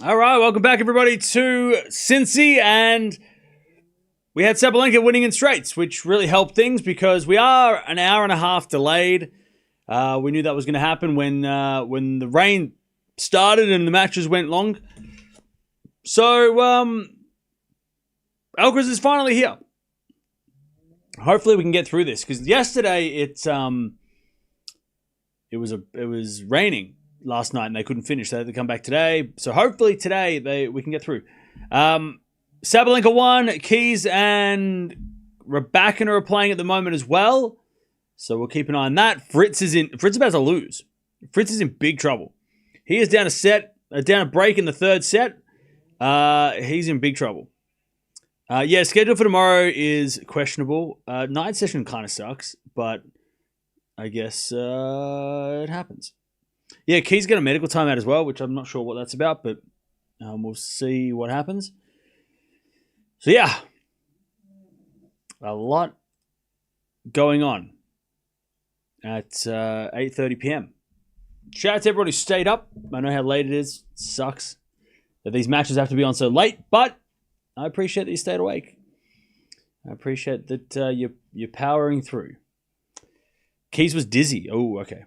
All right, welcome back, everybody, to Cincy, and we had Sabalenka winning in straights, which really helped things because we are an hour and a half delayed. We knew that was going to happen when the rain started and the matches went long. So, Alcaraz is finally here. Hopefully, we can get through this because yesterday it was raining last night and they couldn't finish. They had to come back today. So hopefully today we can get through. Sabalenka won. Keys and Raducanu are playing at the moment as well. So we'll keep an eye on that. Fritz is about to lose. Fritz is in big trouble. He is down a break in the third set. He's in big trouble. Schedule for tomorrow is questionable. Night session kind of sucks, but I guess it happens. Yeah, Key's got a medical timeout as well, which I'm not sure what that's about, but we'll see what happens. So yeah, a lot going on at 8:30 p.m. Shout out to everybody who stayed up. I know how late it is. It sucks that these matches have to be on so late, but I appreciate that you stayed awake. I appreciate that you're powering through. Keys was dizzy. Oh, okay.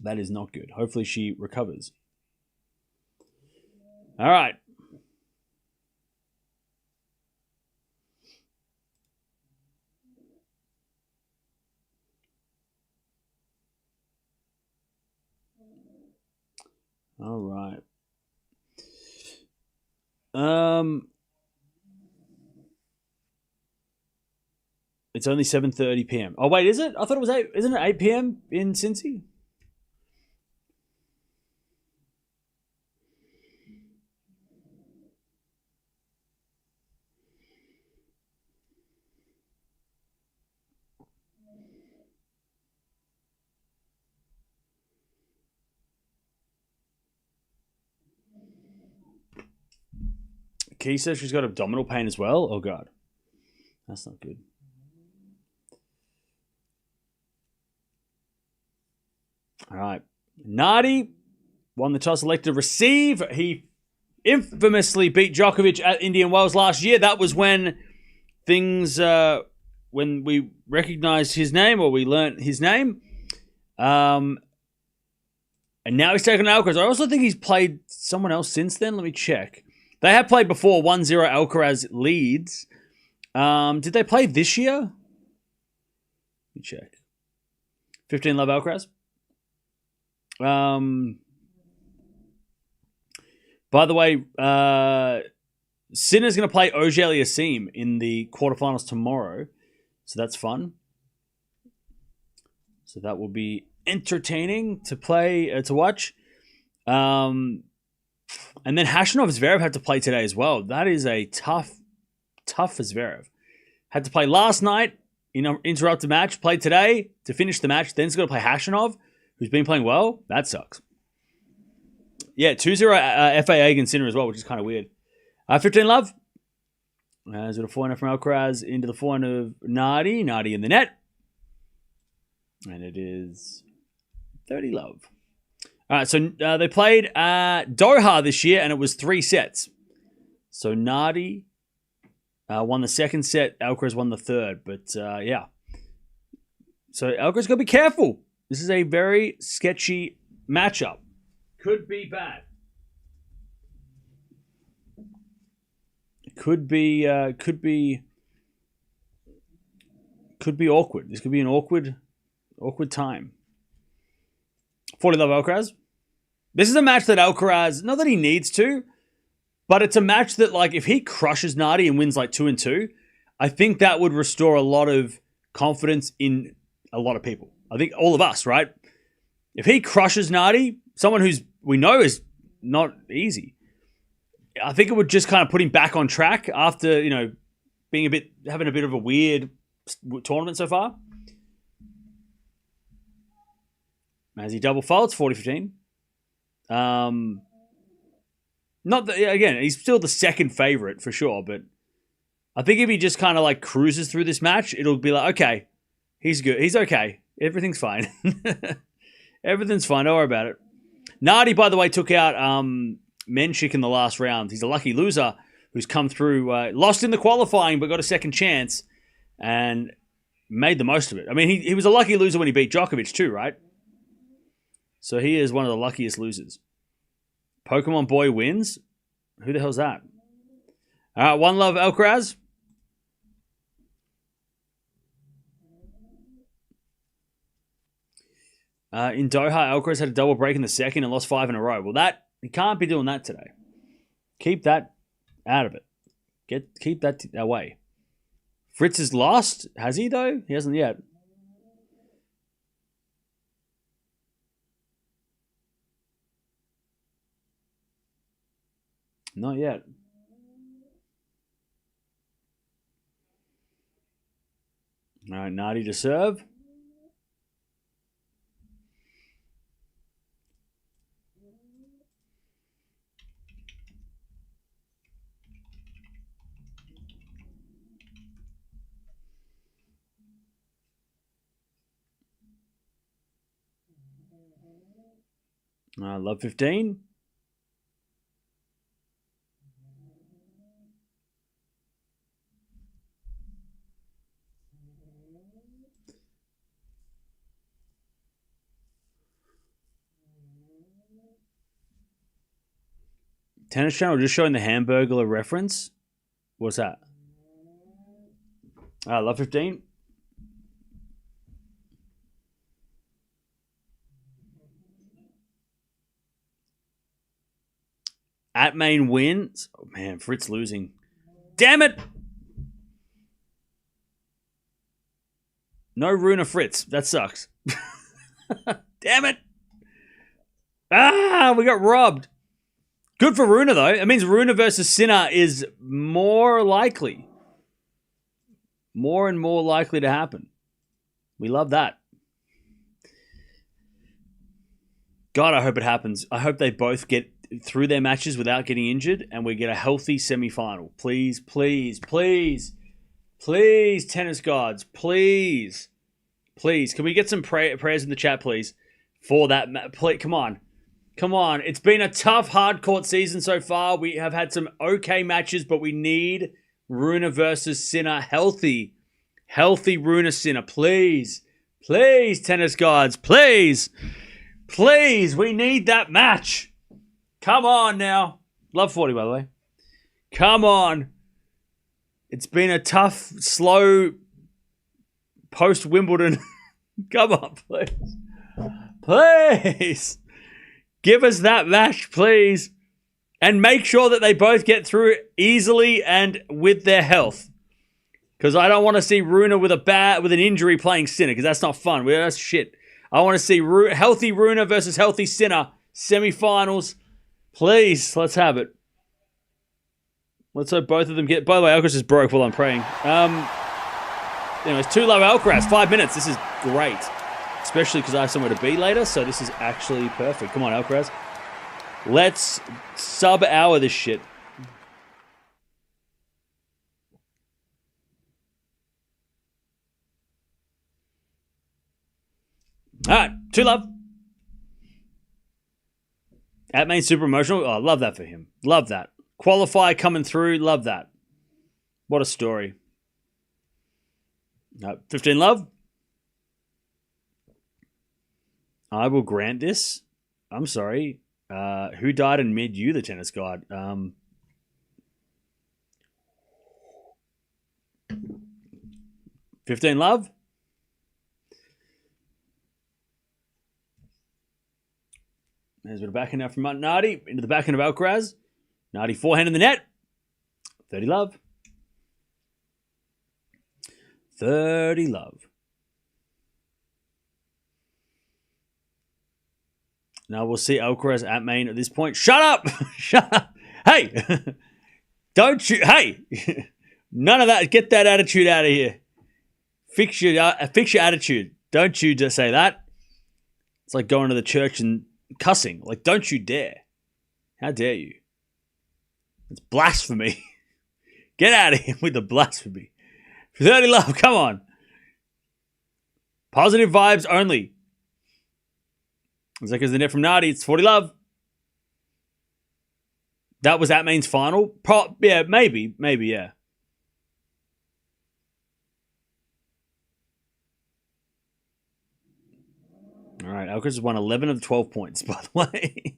That is not good. Hopefully she recovers. All right. All right. It's only 7:30 p.m. Oh, wait, is it? I thought it was 8. Isn't it 8 p.m. in Cincy? Key says she's got abdominal pain as well. Oh, God. That's not good. All right. Nardi won the toss, elected to receive. He infamously beat Djokovic at Indian Wells last year. That was when things, when we recognized his name or we learnt his name. And now he's taken Alcaraz. I also think he's played someone else since then. Let me check. They have played before. 1-0 Alcaraz leads. Did they play this year? Let me check. 15 love Alcaraz. By the way, Sinner's going to play Auger-Aliassime in the quarterfinals tomorrow. So that's fun. So that will be entertaining to play, to watch. And then Khachanov Zverev had to play today as well. That is a tough for Zverev. Had to play last night, interrupt the match, played today to finish the match, then he's got to play Khachanov, who's been playing well. That sucks. Yeah, 2-0 FA against Sinner as well, which is kind of weird. 15 love. Is it a forehand from Alcaraz into the forehand of Nardi. Nardi in the net. And it is 30 love. All right, so they played Doha this year, and it was 3 sets. So Nardi won the second set. Alcaraz won the third. But, yeah. So Alcaraz got to be careful. This is a very sketchy matchup. Could be bad. Could be awkward. This could be an awkward time. 40 love Alcaraz. This is a match that Alcaraz, not that he needs to, but it's a match that, like, if he crushes Nardi and wins like 2-2, I think that would restore a lot of confidence in a lot of people. I think all of us, right? If he crushes Nardi, someone who's we know is not easy, I think it would just kind of put him back on track after, having a bit of a weird tournament so far. As he double faults, 40-15. Not that, again, he's still the second favorite for sure, but I think if he just kind of like cruises through this match, it'll be like, okay, he's good. He's okay. Everything's fine. Everything's fine. Don't worry about it. Nardi, by the way, took out Menchik in the last round. He's a lucky loser who's come through, lost in the qualifying, but got a second chance and made the most of it. I mean, he was a lucky loser when he beat Djokovic too, right? So he is one of the luckiest losers. Pokemon Boy wins. Who the hell's that? All right, one love, Alcaraz. In Doha, Alcaraz had a double break in the second and lost 5 in a row. Well, he can't be doing that today. Keep that out of it. Keep that away. Fritz has lost. Has he, though? He hasn't yet. Not yet. All right, Nardi to serve. Love 15. Tennis Channel just showing the Hamburglar reference. What's that? Love 15. At main wins. Oh, man, Fritz losing. Damn it! No Rune Fritz. That sucks. Damn it! We got robbed. Good for Rune, though. It means Rune versus Sinner is more likely. More and more likely to happen. We love that. God, I hope it happens. I hope they both get through their matches without getting injured and we get a healthy semi-final. Please, please, please. Please, tennis gods. Please. Please. Can we get some prayers in the chat, please? For that. Come on. Come on. It's been a tough, hard-court season so far. We have had some okay matches, but we need Rune versus Sinner. Healthy Rune Sinner. Please. Please, tennis gods. Please. Please. We need that match. Come on now. Love 40, by the way. Come on. It's been a tough, slow post-Wimbledon. Come on, please. Please. Give us that match, please. And make sure that they both get through easily and with their health. Because I don't want to see Rune with an injury playing Sinner, because that's not fun. That's shit. I want to see healthy Rune versus healthy Sinner. Semi-finals. Please, let's have it. Let's hope both of them get... By the way, Alcaraz is broke while I'm praying. Anyways, 2 love Alcaraz. 5 minutes. This is great. Especially because I have somewhere to be later, so this is actually perfect. Come on, Alcaraz. Let's sub-hour this shit. All right, 2 love. At main super emotional. Oh, love that for him. Love that. Qualify coming through. Love that. What a story. 15 love. I will grant this. I'm sorry. Who died and made you the tennis god? 15 love. There's a bit of backhand now from Nardi. Into the backhand of Alcaraz. Nardi forehand in the net. 30 love. 30 love. Now we'll see Alcaraz at main at this point. Shut up! Shut up! Hey! Don't you... Hey! None of that. Get that attitude out of here. Fix your attitude. Don't you just say that. It's like going to the church and cussing. Like, don't you dare. How dare you? It's blasphemy. Get out of here with the blasphemy. 30 love, come on. Positive vibes only. Osaka's the net from Nardi. It's 40 love. That was Atmain's final? Yeah, maybe, yeah. All right, Alcaraz has won 11 of the 12 points, by the way.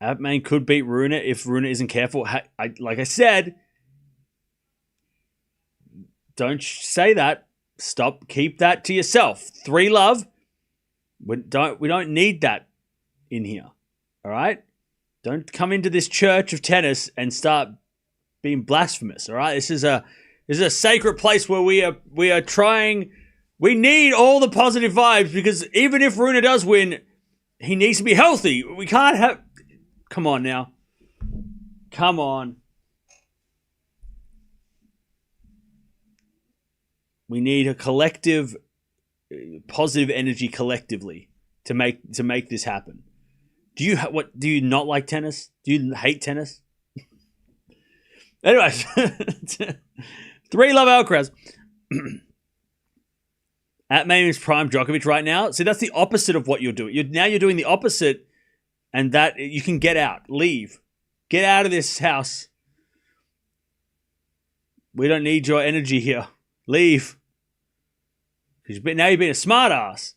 Atmain could beat Rune if Rune isn't careful. Like I said, don't say that. Stop. Keep that to yourself. 3 love. We don't need that in here. All right? Don't come into this church of tennis and start being blasphemous. All right? This is a sacred place where we are trying. We need all the positive vibes because even if Rune does win, he needs to be healthy. We can't have. Come on now. Come on. We need a collective, positive energy collectively to make this happen. Do you not like tennis? Do you hate tennis? Anyway, 3 love Alcaraz. Atmain is prime Djokovic right now. See, that's the opposite of what you're doing. You're doing the opposite. And that you can get out, leave, get out of this house. We don't need your energy here. Leave. Now you've been a smart ass.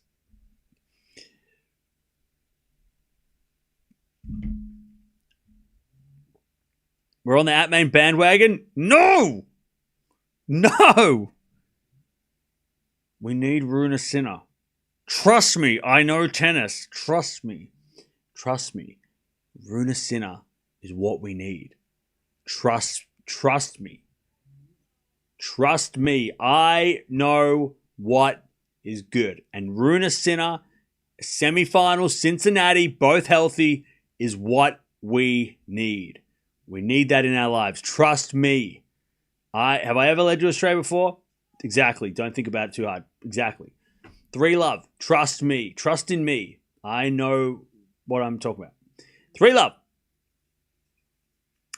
We're on the Atmain bandwagon. No. We need Rune Sinner. Trust me, I know tennis. Trust me. Rune Sinner is what we need. Trust me. Trust me. I know what is good. And Rune Sinner, semifinals, Cincinnati, both healthy, is what we need. We need that in our lives. Trust me. Have I ever led you astray before? Exactly. Don't think about it too hard. Exactly. 3 love. Trust me. Trust in me. I know what I'm talking about. 3 love.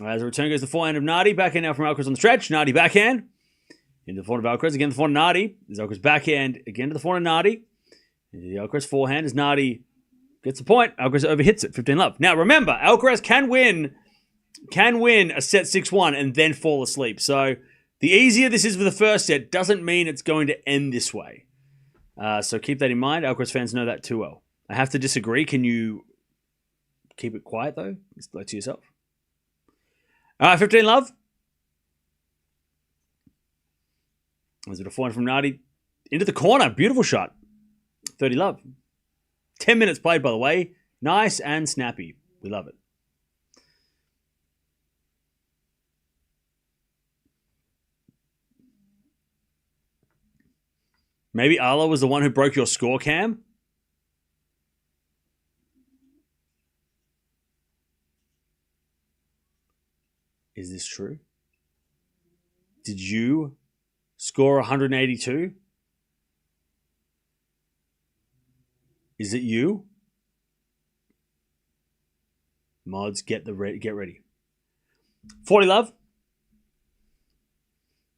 As a return goes the forehand of Nardi. Backhand now from Alcaraz on the stretch. Nardi backhand. Into the forehand of Alcaraz. Again the forehand of Nardi. There's Alcaraz backhand. Again to the forehand of Nardi. Into the Alcaraz forehand as Nardi gets the point. Alcaraz overhits it. 15 love. Now remember, Alcaraz can win a set 6-1 and then fall asleep. So the easier this is for the first set doesn't mean it's going to end this way. So keep that in mind. Alcaraz fans know that too well. I have to disagree. Can you keep it quiet, though? Just like to yourself. All right, 15 love. Was it a forehand from Nardi? Into the corner. Beautiful shot. 30 love. 10 minutes played, by the way. Nice and snappy. We love it. Maybe Eala was the one who broke your score, Cam? Is this true? Did you score 182? Is it you? Mods, get ready. 40 love.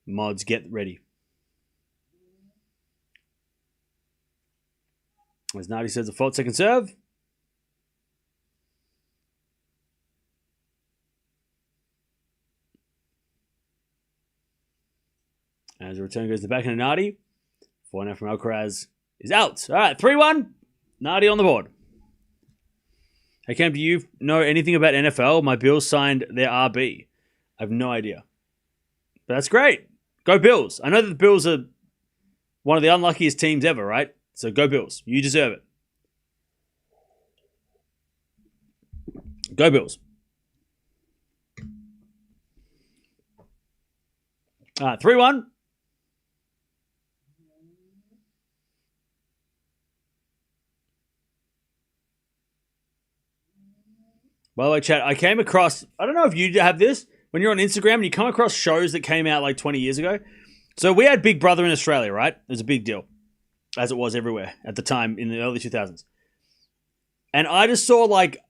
Mods, get ready. As Nardi says, a fault second serve. As the return goes to the backhand of Nardi. Forehand from Alcaraz is out. All right, 3-1. Nardi on the board. Hey, Cam, do you know anything about NFL? My Bills signed their RB. I have no idea. But that's great. Go Bills. I know that the Bills are one of the unluckiest teams ever, right? So go Bills. You deserve it. Go Bills. All right, 3-1. By the way, chat, I came across, I don't know if you have this, when you're on Instagram and you come across shows that came out like 20 years ago. So we had Big Brother in Australia, right? It was a big deal, as it was everywhere at the time in the early 2000s. And I just saw like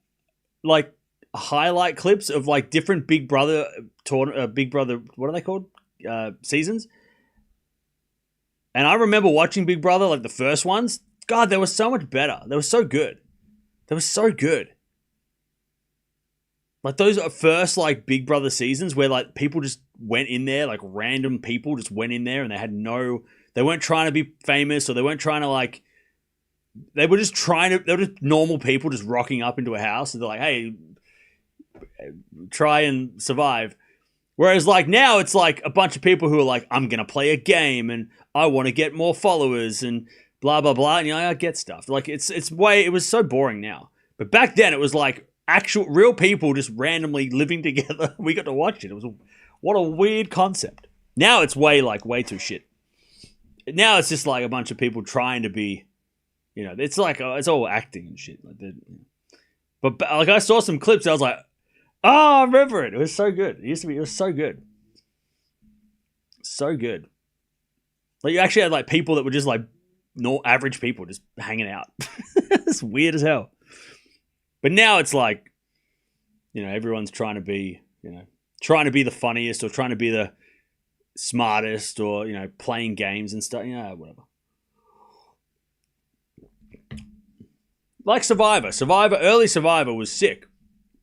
highlight clips of like different Big Brother, what are they called? Seasons. And I remember watching Big Brother, like the first ones. God, they were so much better. They were so good. They were so good. Like those first like Big Brother seasons where like people just went in there, like random people just went in there and they weren't trying to be famous or they weren't trying to like, they were just normal people just rocking up into a house and they're like, hey, try and survive. Whereas like now it's like a bunch of people who are like, I'm going to play a game and I want to get more followers and blah, blah, blah. And you're like, I get stuff. Like it was so boring now. But back then it was like actual real people just randomly living together. We got to watch it. What a weird concept. Now it's way too shit. Now it's just like a bunch of people trying to be, it's like, it's all acting and shit. But like I saw some clips. I was like, oh, I remember it. It was so good. It was so good. So good. Like you actually had like people that were just like average people just hanging out. It's weird as hell. But now it's like, everyone's trying to be, trying to be the funniest or trying to be the smartest or, playing games and stuff. Yeah, whatever. Like Survivor. Early Survivor was sick.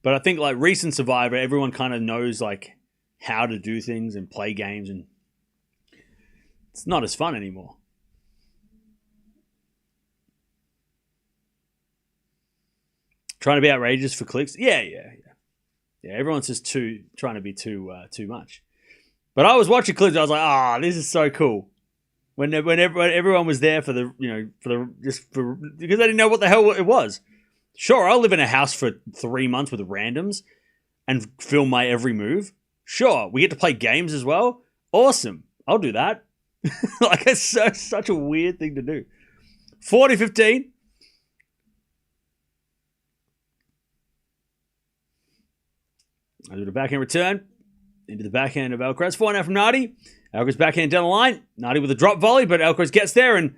But I think like recent Survivor, everyone kind of knows like how to do things and play games and it's not as fun anymore. Trying to be outrageous for clicks. Yeah. Everyone's just trying to be too much. But I was watching clips. I was like, this is so cool. When everyone was there for because they didn't know what the hell it was. Sure, I'll live in a house for 3 months with randoms and film my every move. Sure, we get to play games as well. Awesome, I'll do that. Like it's such a weird thing to do. 40-15. I do the backhand return into the backhand of Alcaraz. Forehand from Nardi. Alcaraz backhand down the line. Nardi with a drop volley, but Alcaraz gets there and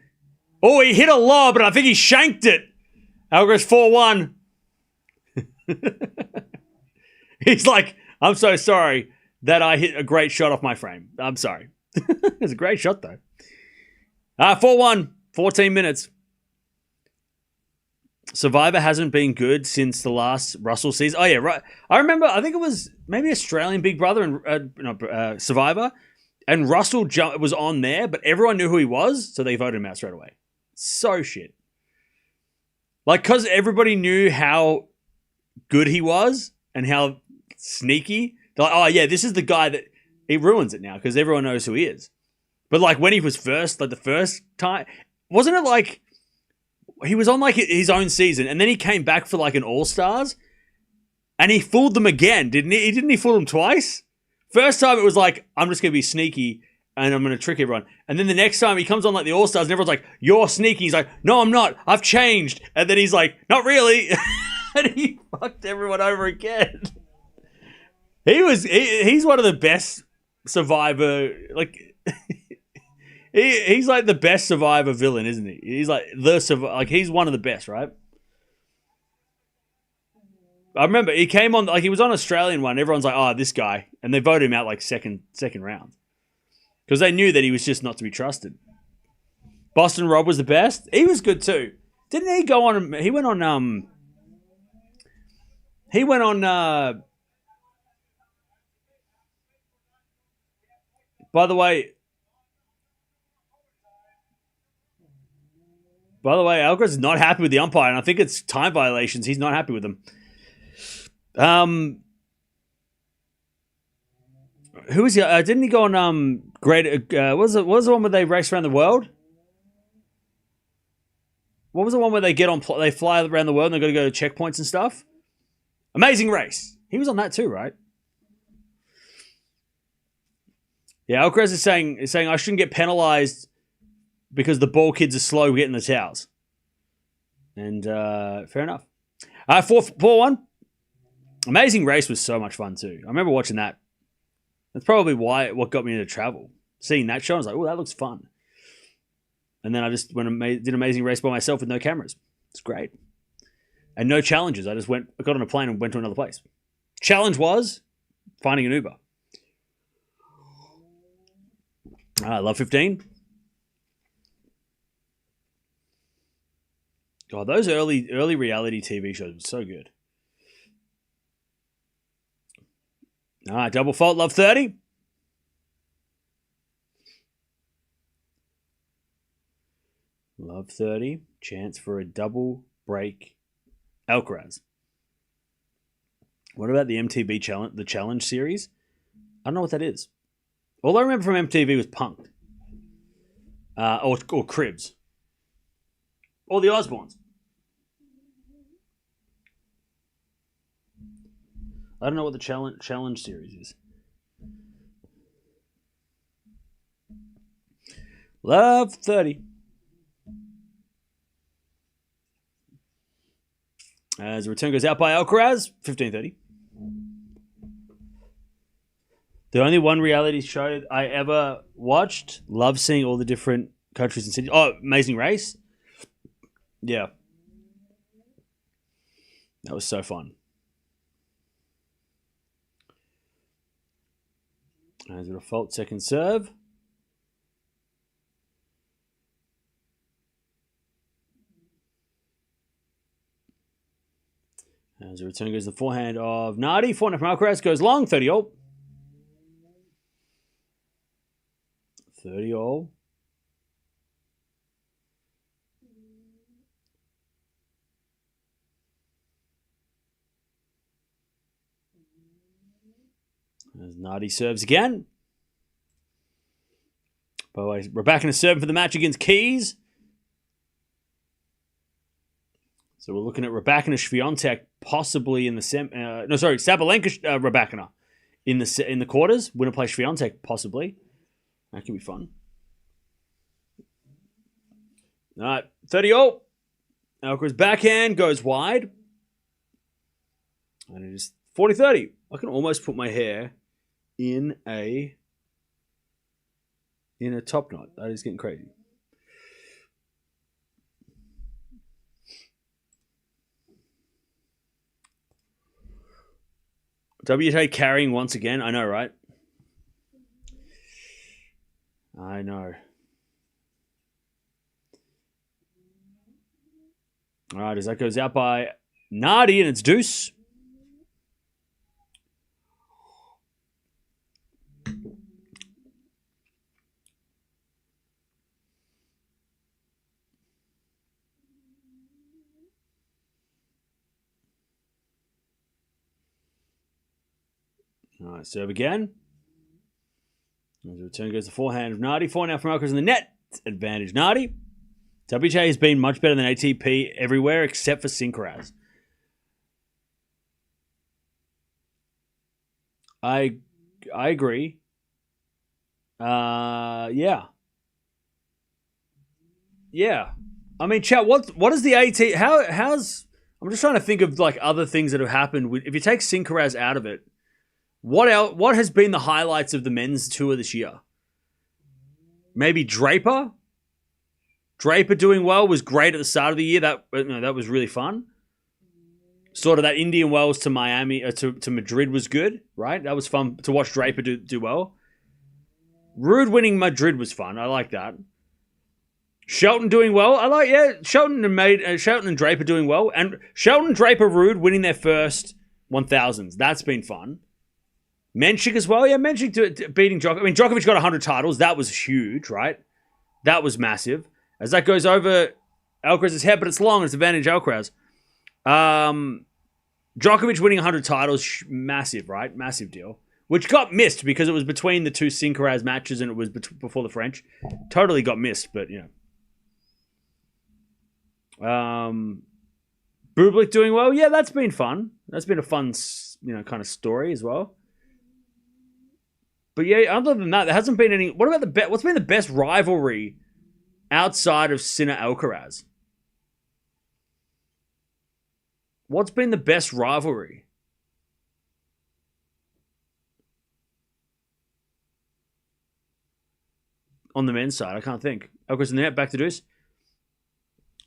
he hit a lob, but I think he shanked it. Alcaraz 4-1. He's like, I'm so sorry that I hit a great shot off my frame. I'm sorry. It's a great shot though. 4-1, 14 minutes. Survivor hasn't been good since the last Russell season. Oh, yeah, right. I remember, I think it was maybe Australian Big Brother and Survivor, and Russell was on there, but everyone knew who he was, so they voted him out straight away. So shit. Like, because everybody knew how good he was and how sneaky, they're like, oh, yeah, this is the guy that he ruins it now because everyone knows who he is. But, like, when he was first, like the first time, wasn't it like he was on like his own season and then he came back for like an All-Stars and he fooled them again, didn't he? Didn't he fool them twice? First time it was like, I'm just going to be sneaky and I'm going to trick everyone. And then the next time he comes on like the All-Stars and everyone's like, you're sneaky. He's like, no, I'm not. I've changed. And then he's like, not really. And he fucked everyone over again. He's one of the best Survivor, like... He's like the best Survivor villain, isn't he? He's like he's one of the best, right? I remember he came on, like he was on Australian one. Everyone's like, oh, this guy. And they voted him out like second round. Because they knew that he was just not to be trusted. Boston Rob was the best. He was good too. Didn't he go on, he went on, by the way, Alcaraz is not happy with the umpire, and I think it's time violations. He's not happy with them. Who is he? Didn't he go on great? What was the one where they race around the world? What was the one where they they fly around the world and they got to go to checkpoints and stuff? Amazing Race. He was on that too, right? Yeah, Alcaraz is saying I shouldn't get penalized because the ball kids are slow getting the towels. And fair enough. 4-1. Amazing Race was so much fun too. I remember watching that. That's probably what got me into travel. Seeing that show, I was like, oh, that looks fun. And then I just went and did Amazing Race by myself with no cameras. It's great. And no challenges. I got on a plane and went to another place. Challenge was finding an Uber. I love 15. God, those early reality TV shows were so good. All right, double fault, love 30. Love 30. Chance for a double break Alcaraz. What about the MTV challenge, the challenge series? I don't know what that is. All I remember from MTV was Punk'd. Or Cribs. Or the Osbournes. I don't know what the challenge series is. Love 30. As the return goes out by Alcaraz, 15-30. The only one reality show I ever watched. Love seeing all the different countries and cities. Oh, Amazing Race. Yeah. That was so fun. As a default second serve. As the return goes the forehand of Nardi. Forehand from Alcaraz goes long. 30 all. 30 all. As Nardi serves again. By the way, Raducanu serving for the match against Keys. So we're looking at Raducanu Swiatek possibly in the Sabalenka Raducanu in the quarters. Winner play Swiatek possibly. That could be fun. All right, 30 all. Alcaraz backhand goes wide. And it is 40-30. I can almost put my hair in a top knot. That is getting crazy. WTA carrying once again. I know, right? I know. All right, as that goes out by Nardi, and it's deuce. All right, serve again. As the return goes the forehand of Nardi. Forehand now from Alcaraz in the net. Advantage Nardi. WTA has been much better than ATP everywhere except for Sinkeraz. I agree. Yeah. I mean, chat. What is the AT? How's? I'm just trying to think of like other things that have happened. If you take Sinkeraz out of it, what else? What has been the highlights of the men's tour this year? Maybe Draper. Draper doing well was great at the start of the year. That was really fun. Sort of that Indian Wells to Miami to Madrid was good, right? That was fun to watch Draper do well. Ruud winning Madrid was fun. I like that. Shelton doing well. Shelton and Draper doing well, and Shelton, Draper, Ruud winning their first 1000s. That's been fun. Menchik as well. Yeah, Menchik beating Djokovic. I mean, Djokovic got 100 titles. That was huge, right? That was massive. As that goes over Alcaraz's head, but it's long. It's advantage Alcaraz. Djokovic winning 100 titles, massive, right? Massive deal. Which got missed because it was between the two Sinkeraz matches and it was before the French. Totally got missed, but you know. Bublik doing well. Yeah, that's been fun. That's been a fun, kind of story as well. But yeah, other than that, there hasn't been any. What about what's been the best rivalry outside of Sinner Alcaraz? What's been the best rivalry? On the men's side, I can't think. Alcaraz in the net, back to deuce.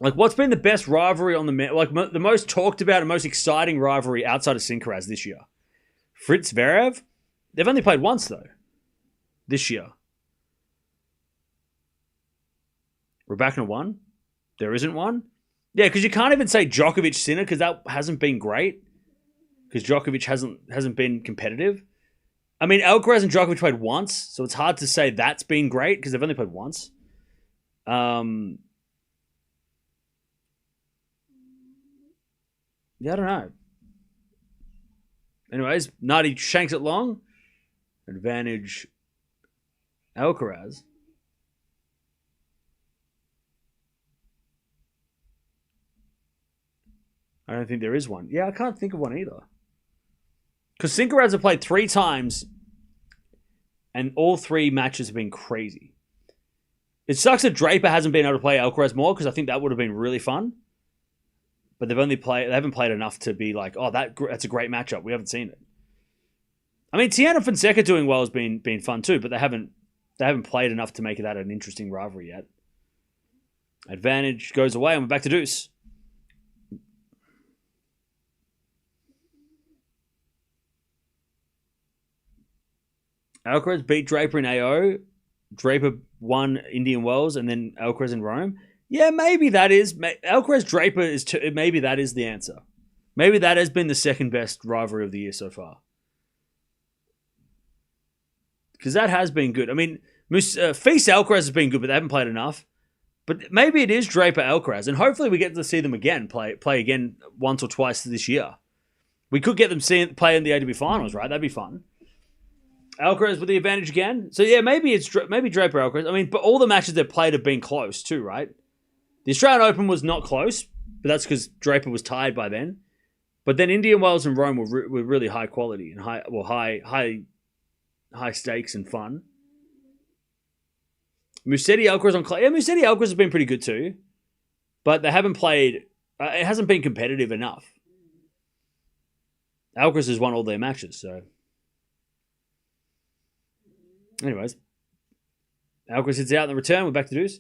Like, what's been the best rivalry on the men? Like, the most talked about and most exciting rivalry outside of Sinkeraz this year? Fritz Zverev? They've only played once, though. This year. Raducanu won? There isn't one? Yeah, because you can't even say Djokovic Sinner because that hasn't been great. Because Djokovic hasn't been competitive. I mean, Alcaraz and Djokovic played once, so it's hard to say that's been great because they've only played once. Yeah, I don't know. Anyways, Nardi shanks it long. Advantage Alcaraz. I don't think there is one. Yeah, I can't think of one either. Because Sinkeraz have played 3 times, and all 3 matches have been crazy. It sucks that Draper hasn't been able to play Alcaraz more, because I think that would have been really fun. But they haven't played enough to be like, oh, that's a great matchup. We haven't seen it. I mean, Tiana Fonseca doing well has been fun too, but they haven't played enough to make that an interesting rivalry yet. Advantage goes away, and we're back to deuce. Alcaraz beat Draper in AO. Draper won Indian Wells, and then Alcaraz in Rome. Yeah, maybe that is Alcaraz Draper is. Maybe that is the answer. Maybe that has been the second best rivalry of the year so far. Because that has been good. I mean, Feast Alcaraz has been good, but they haven't played enough. But maybe it is Draper Alcaraz, and hopefully we get to see them again play again once or twice this year. We could get them play in the ATP finals, right? That'd be fun. Alcaraz with the advantage again. So yeah, maybe Draper Alcaraz. I mean, but all the matches they've played have been close too, right? The Australian Open was not close, but that's because Draper was tied by then. But then Indian Wells and Rome were really high quality and high stakes and fun. Musetti Alcaraz on clay. Yeah, Musetti Alcaraz has been pretty good too, but they haven't played. It hasn't been competitive enough. Alcaraz has won all their matches, so. Anyways, Alcaraz hits out in the return. We're back to deuce.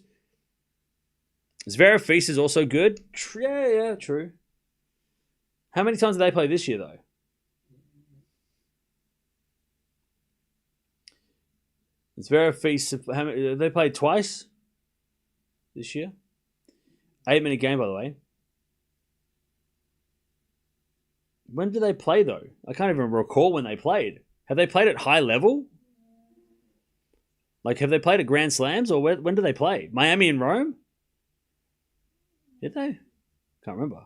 Zverev Feast is also good. Yeah, true. How many times did they play this year, though? Zverev Feast, have they played twice this year? 8-minute game, by the way. When did they play, though? I can't even recall when they played. Have they played at high level? Like, have they played at Grand Slams, or when did they play? Miami and Rome? Did they? Can't remember.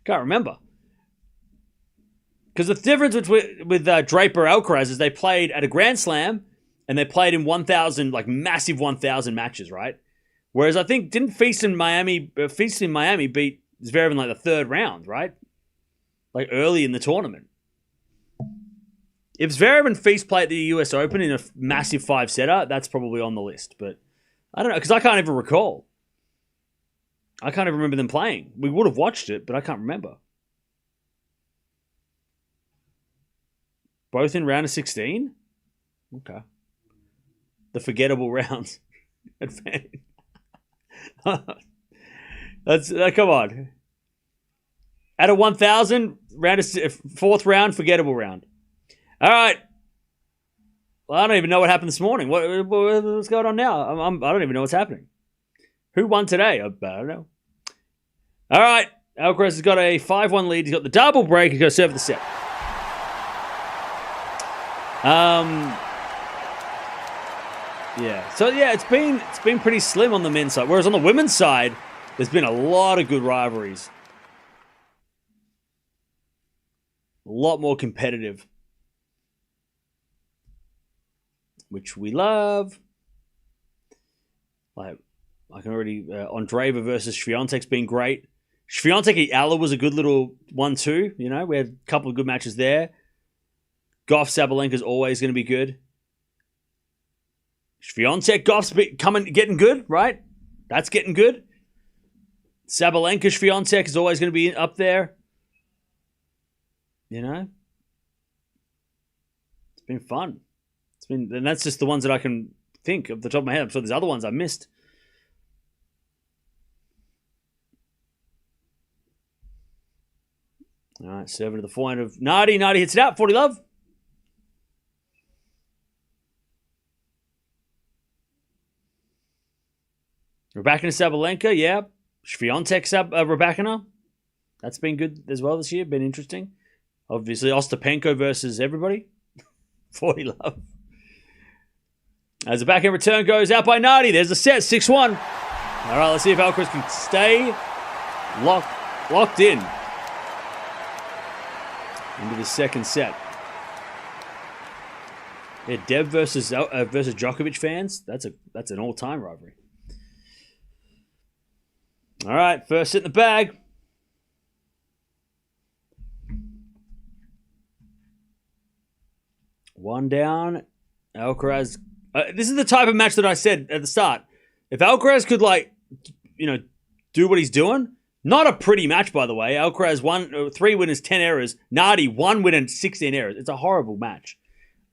Can't remember. Because the difference with Draper Alcaraz is they played at a Grand Slam, and they played in 1,000, like massive 1,000 matches, right? Whereas I think, didn't Feast in Miami beat Zverev in like the 3rd round, right? Like early in the tournament. If Zverev and Feast play at the US Open in a massive 5-setter, that's probably on the list. But I don't know, because I can't even recall. I can't even remember them playing. We would have watched it, but I can't remember. Both in round of 16? Okay. The forgettable rounds. Come on. At a 1,000, 4th round, forgettable round. All right. Well, I don't even know what happened this morning. What's going on now? I don't even know what's happening. Who won today? I don't know. All right. Alcaraz has got a 5-1 lead. He's got the double break. He's got to serve the set. Yeah. So yeah, it's been pretty slim on the men's side. Whereas on the women's side, there's been a lot of good rivalries. A lot more competitive. Which we love. Like, I can already... Andreeva versus Swiatek's been great. Swiatek-Eala was a good little one too. You know, we had a couple of good matches there. Gauff Sabalenka is always going to be good. Swiatek Gauff's getting good, right? That's getting good. Sabalenka Swiatek is always going to be up there. You know, it's been fun. And that's just the ones that I can think of the top of my head. I'm sure there's other ones I missed. All right, serve to the forehand of Nardi. Nardi hits it out. 40 love. We're back into Sabalenka. Yeah. Swiatek, Raducanu. That's been good as well this year. Been interesting. Obviously, Ostapenko versus everybody. 40 love. As the backhand return goes out by Nardi. There's the set, 6-1. All right, let's see if Alcaraz can stay locked in into the second set. Yeah, Deb versus Djokovic fans. That's an all-time rivalry. All right, first hit in the bag. One down. Alcaraz. This is the type of match that I said at the start. If Alcaraz could, do what he's doing, not a pretty match, by the way. Alcaraz 3 winners, 10 errors. Nardi 1 win and 16 errors. It's a horrible match,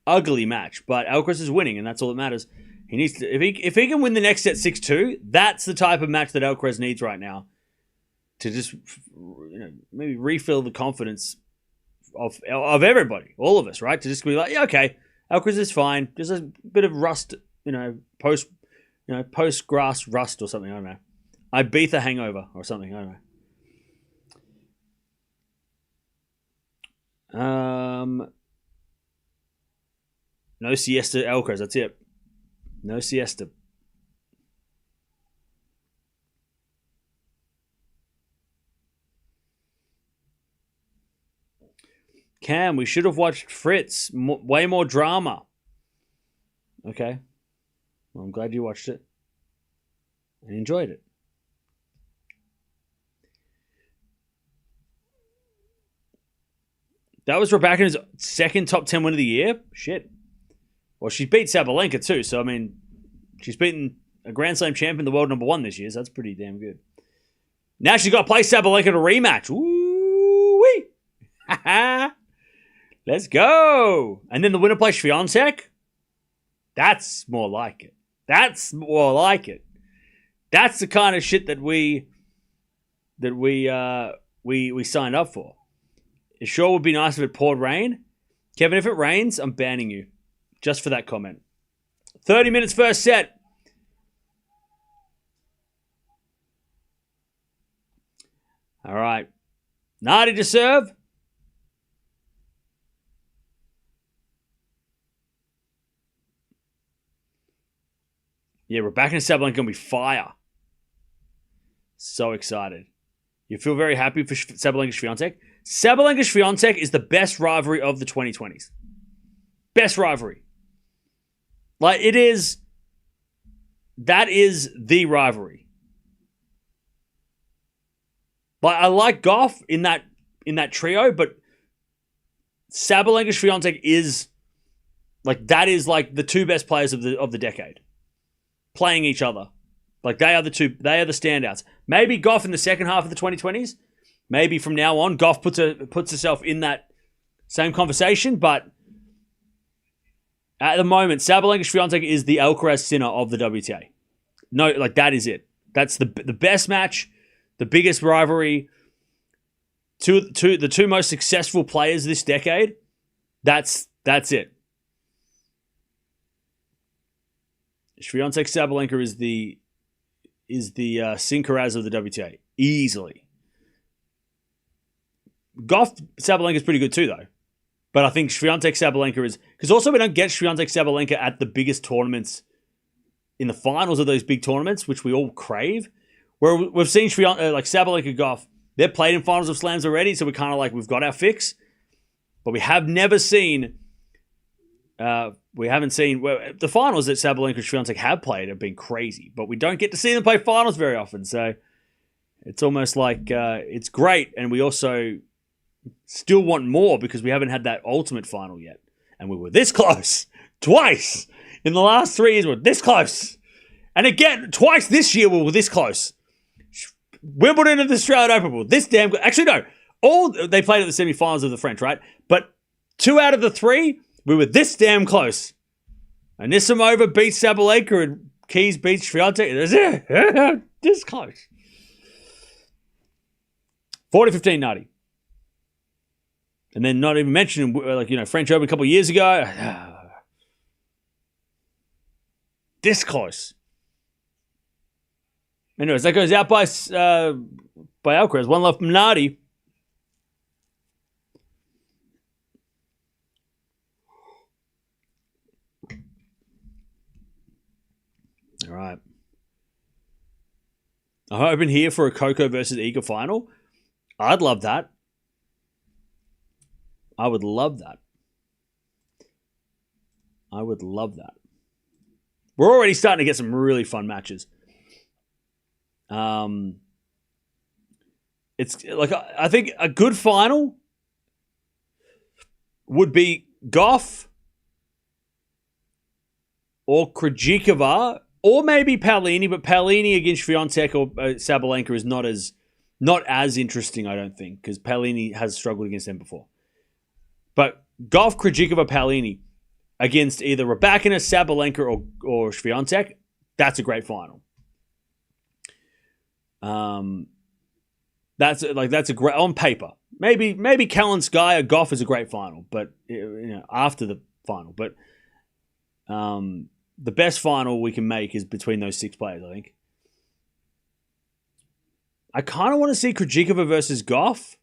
ugly match. But Alcaraz is winning, and that's all that matters. He needs to. If he can win the next set 6-2, that's the type of match that Alcaraz needs right now to just maybe refill the confidence of everybody, all of us, right? To just be like, yeah, okay, Alcaraz is fine. Just a bit of rust, post-grass rust or something. I don't know. Ibiza hangover or something. I don't know. No siesta, Alcaraz. That's it. No siesta. Cam, we should have watched Fritz. Way more drama. Okay. Well, I'm glad you watched it and enjoyed it. That was Raducanu's second top 10 win of the year. Shit. Well, she beat Sabalenka too, so I mean, she's beaten a Grand Slam champion, the world number 1 this year, so that's pretty damn good. Now she's got to play Sabalenka in a rematch. Woo-wee! Ha-ha! Let's go! And then the winner plays Swiatek? That's more like it. That's more like it. That's the kind of shit that we signed up for. It sure would be nice if it poured rain. Kevin, if it rains, I'm banning you. Just for that comment. 30 minutes first set. All right. Nardi to serve. Yeah, Raducanu and Sabalenka going to be fire. So excited. You feel very happy for Sabalenka-Swiatek? Sabalenka-Swiatek is the best rivalry of the 2020s. Best rivalry. Like, it is... That is the rivalry. Like, I like Gauff in that trio, but Sabalenka-Swiatek is... Like, that is, like, the two best players of the decade. Playing each other. Like, they are the standouts. Maybe Gauff in the second half of the 2020s. Maybe from now on, Gauff puts herself in that same conversation. But at the moment, Sabalenka-Swiatek is the Alcaraz-Sinner of the WTA. No, like, that is it. That's the best match, the biggest rivalry. The two most successful players this decade. That's it. Swiatek-Sabalenka is the Sinkeraz of the WTA. Easily. Gauff-Sabalenka is pretty good too, though. But I think Swiatek-Sabalenka is... Because also we don't get Swiatek-Sabalenka at the biggest tournaments in the finals of those big tournaments, which we all crave. Where we've seen Sabalenka-Gauff, they're played in finals of slams already, so we're kind of like, we've got our fix. But we have never seen... we haven't seen... Well, the finals that Sabalenka and Swiatek have played have been crazy, but we don't get to see them play finals very often, so it's almost like it's great, and we also still want more because we haven't had that ultimate final yet. And we were this close. Twice. In the last 3 years, we were this close. And again, twice this year we were this close. Wimbledon and the Australian Open were this damn good. Actually, no. They played at the semi-finals of the French, right? But 2 out of the 3... we were this damn close. Anisimova beats Sabalenka and Keys beats Swiatek. This close. 40-15 Nardi. And then not even mentioning, French Open a couple of years ago. This close. Anyways, that goes out by Alcaraz. One left from Nardi. All right. I'm hoping here for a Coco versus Iga final. I'd love that. I would love that. I would love that. We're already starting to get some really fun matches. It's like I think a good final would be Gauff or Krejcikova or maybe Paolini, but Paolini against Swiatek or Sabalenka is not as interesting, I don't think, because Paolini has struggled against them before. But Gauff, Krejcikova, Paolini against either Raducanu, Sabalenka, or Swiatek, that's a great final. That's a great on paper. Maybe Kalinskaya Gauff is a great final, but after the final. But the best final we can make is between those 6 players, I think. I kind of want to see Krejcikova versus Gauff.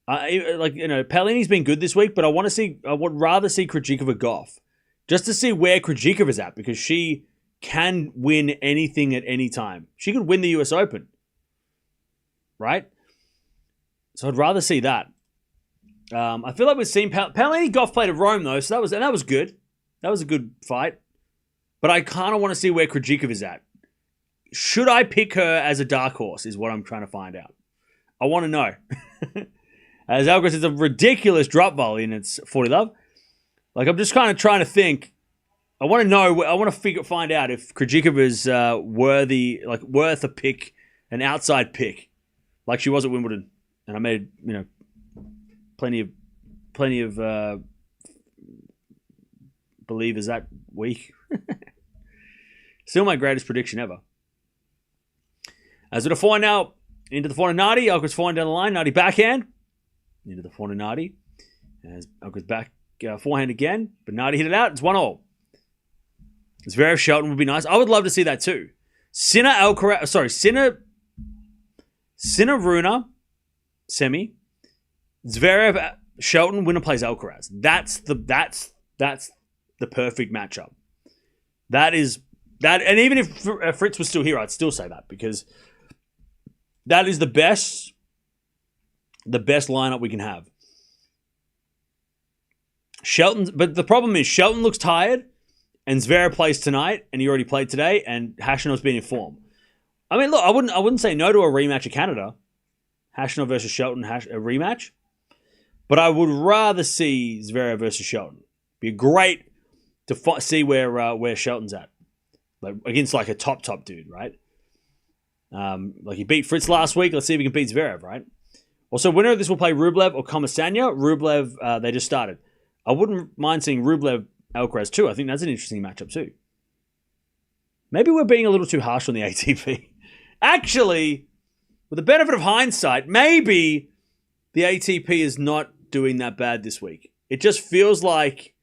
Paolini's been good this week, but I would rather see Krejcikova Gauff just to see where Krejcikova's at, because she can win anything at any time. She could win the US Open, right? So I'd rather see that. I feel like we've seen Paolini Gauff played at Rome though, so that was good. That was a good fight. But I kind of want to see where Krejcikova's at. Should I pick her as a dark horse is what I'm trying to find out. I want to know. As Alcaraz is a ridiculous drop volley and it's 40 love. Like, I'm just kind of trying to think. I want to know. I want to find out if Krejcikova is worth a pick, an outside pick, like she was at Wimbledon. And I made plenty of believers that week. Still my greatest prediction ever. As with a forehand now, into the forehand Nardi. Alcaraz forehand down the line. Nardi backhand. Into the forehand Nardi. As Alcaraz back forehand again. But Nardi hit it out. It's 1-1. Zverev Shelton would be nice. I would love to see that too. Sinner Runa semi. Zverev Shelton winner plays Alcaraz. That's the perfect matchup. That is that, and even if Fritz was still here, I'd still say that, because that is the best lineup we can have. Shelton, but the problem is Shelton looks tired, and Zverev plays tonight, and he already played today, and Hashanov's been in form. I mean, look, I wouldn't say no to a rematch of Canada, Hashanov versus Shelton, a rematch, but I would rather see Zverev versus Shelton. Be great to see where Shelton's at, like against like a top dude, right? Like he beat Fritz last week. Let's see if he can beat Zverev, right? Also, winner of this will play Rublev or Comisagna. Rublev, they just started. I wouldn't mind seeing Rublev Alcaraz too. I think that's an interesting matchup too. Maybe we're being a little too harsh on the ATP. Actually, with the benefit of hindsight, maybe the ATP is not doing that bad this week. It just feels like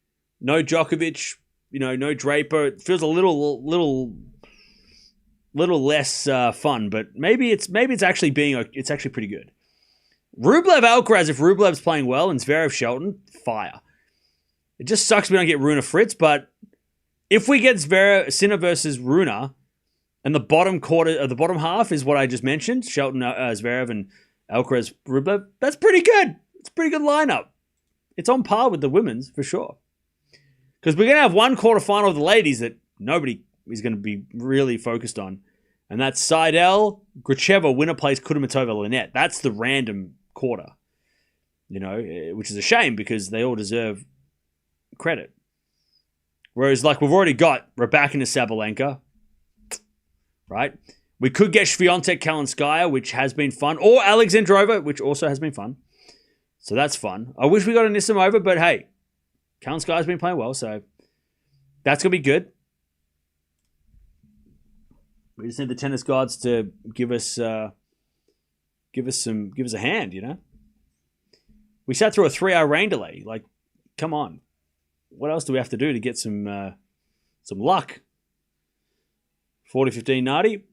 no Djokovic, no Draper. It feels a little less fun, but maybe it's actually pretty good. Rublev Alcaraz, if Rublev's playing well, and Zverev Shelton, fire. It just sucks we don't get Runa Fritz, but if we get Sinner versus Runa, and the bottom half is what I just mentioned, Shelton, Zverev, and Alcaraz, Rublev, that's pretty good. It's a pretty good lineup. It's on par with the women's, for sure. Because we're going to have one quarterfinal of the ladies that nobody is going to be really focused on, and that's Seidel, Gracheva, winner plays Kudermetova, Linette. That's the random quarter, which is a shame because they all deserve credit. Whereas, like, we've already got Raducanu, Sabalenka, right? We could get Swiatek, Kalinskaya, which has been fun, or Alexandra Eala, which also has been fun. So that's fun. I wish we got Anisimova, but hey, Kalinskaya's been playing well, so that's gonna be good. We just need the tennis gods to give us a hand, We sat through a 3-hour rain delay. Like, come on. What else do we have to do to get some luck? 40-15 Nardi.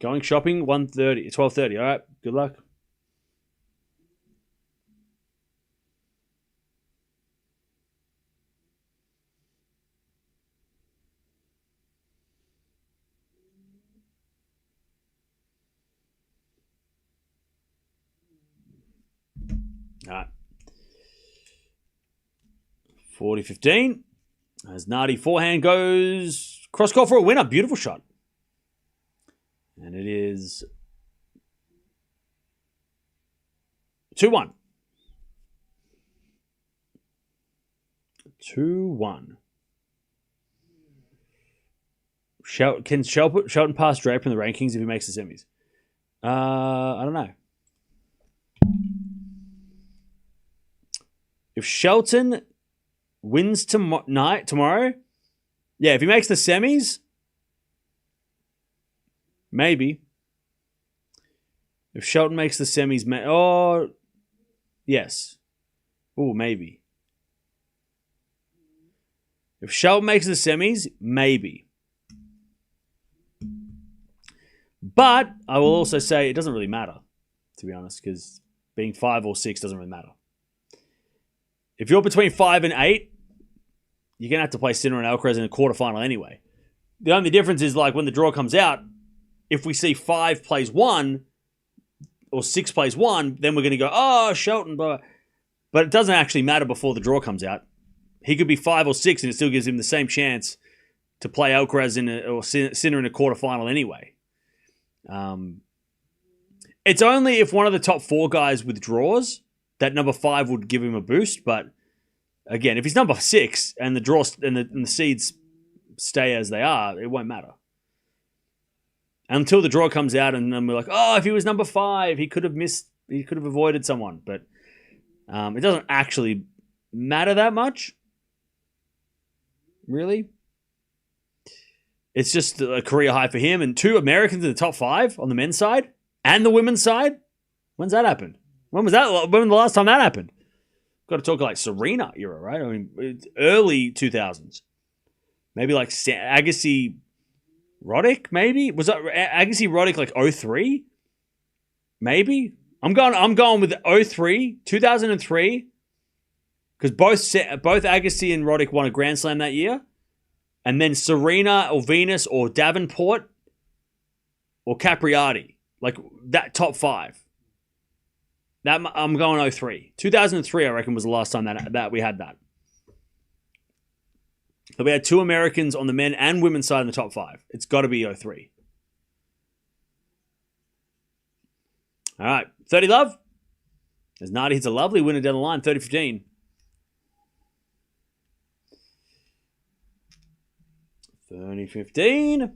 Going shopping, 1:30, 12:30. All right, good luck. All right. 40-15. As Nardi forehand goes cross court for a winner. Beautiful shot. And it is 2-1. 2-1. Can Shelton pass Draper in the rankings if he makes the semis? I don't know. If Shelton wins tomorrow, yeah, if he makes the semis, maybe. If Shelton makes the semis, yes. Oh, maybe. If Shelton makes the semis, maybe. But I will also say it doesn't really matter, to be honest, because being 5 or 6 doesn't really matter. If you're between 5 and 8, you're going to have to play Sinner and Alcaraz in a quarterfinal anyway. The only difference is like when the draw comes out, if we see 5 plays 1 or 6 plays 1, then we're going to go, oh, Shelton, blah. But it doesn't actually matter before the draw comes out. He could be 5 or 6 and it still gives him the same chance to play Alcaraz or Sinner in a quarterfinal anyway. It's only if one of the top 4 guys withdraws that number 5 would give him a boost. But again, if he's number 6 and the draw and the seeds stay as they are, it won't matter. Until the draw comes out and then we're like, oh, if he was number 5, he could have avoided someone. But it doesn't actually matter that much, really. It's just a career high for him and 2 Americans in the top 5 on the men's side and the women's side. When's that happened? When was the last time that happened? Got to talk like Serena era, right? I mean, it's early 2000s. Maybe like Agassi Roddick, maybe? Was that Agassi Roddick like 03? Maybe? I'm going with 03, 2003, because both Agassi and Roddick won a Grand Slam that year. And then Serena or Venus or Davenport or Capriati. Like that top 5. That I'm going 03. 2003, I reckon, was the last time that we had that. So we had 2 Americans on the men and women's side in the top 5. It's got to be 03. All right. 30 love. As Nardi hits a lovely winner down the line. 30-15. 30-15.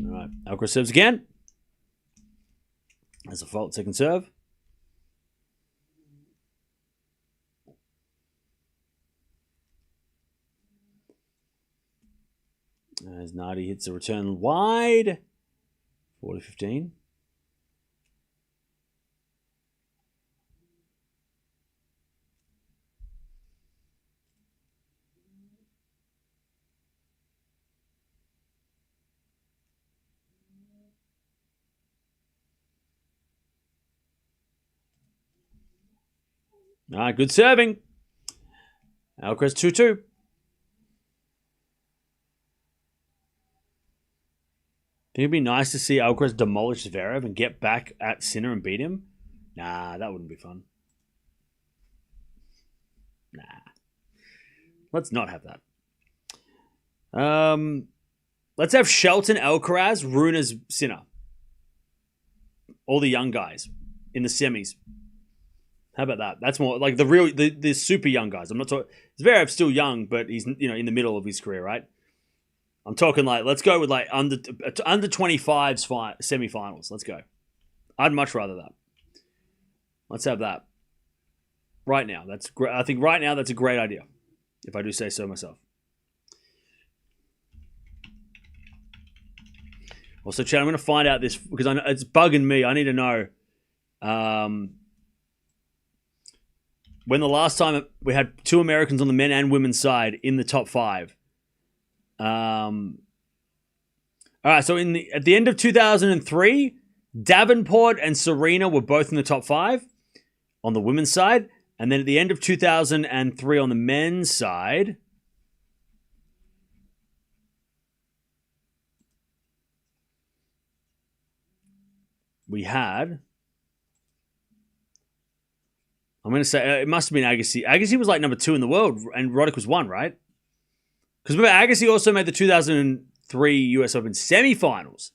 All right. Alcaraz serves again. That's a fault. Second serve. As Nardi hits a return wide. 40-15. All right, good serving. Alcaraz 2-2. Think it'd be nice to see Alcaraz demolish Zverev and get back at Sinner and beat him? Nah, that wouldn't be fun. Nah. Let's not have that. Let's have Shelton, Alcaraz, Runer's Sinner. All the young guys in the semis. How about that? That's more like the super young guys. I'm not talking. Zverev's still young, but he's in the middle of his career, right? I'm talking like let's go with like under 25s semifinals. Let's go. I'd much rather that. Let's have that right now. That's great. I think right now that's a great idea, if I do say so myself. Also, Chad, I'm going to find out this because it's bugging me. I need to know when the last time we had 2 Americans on the men and women's side in the top 5. All right, so at the end of 2003, Davenport and Serena were both in the top 5 on the women's side. And then at the end of 2003 on the men's side, we had, I'm going to say, it must have been Agassi. Agassi was like number 2 in the world, and Roddick was 1, right? Because remember, Agassi also made the 2003 US Open semifinals.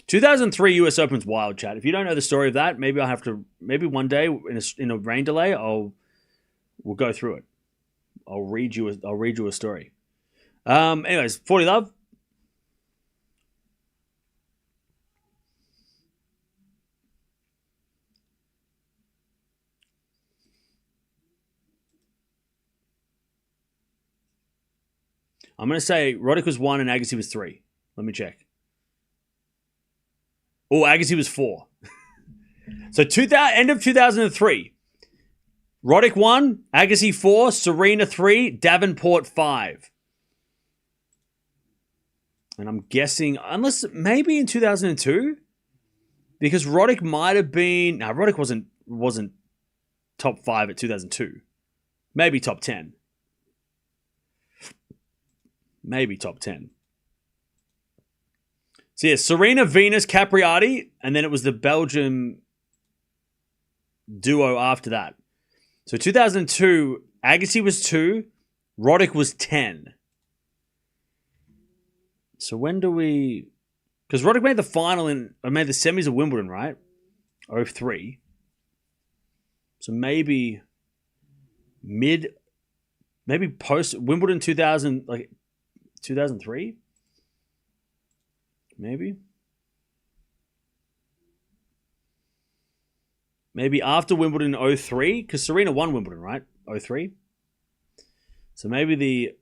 '2003 US Open's wild, chat. If you don't know the story of that, maybe I'll have to. Maybe one day in a rain delay, we'll go through it. I'll read you a story. Anyways, 40 love. I'm going to say Roddick was 1 and Agassi was 3. Let me check. Oh, Agassi was 4. So end of 2003. Roddick 1, Agassi 4, Serena 3, Davenport 5. And I'm guessing, unless maybe in 2002, because Roddick might have been. No, Roddick wasn't top 5 at 2002. Maybe top 10. Maybe top 10. So yeah, Serena, Venus, Capriati, and then it was the Belgium duo after that. So 2002, Agassi was 2, Roddick was 10. So when do we... Because Roddick made the final made the semis of Wimbledon, right? 03. So maybe post Wimbledon 2000, like 2003? Maybe after Wimbledon 03, because Serena won Wimbledon, right? 03. So maybe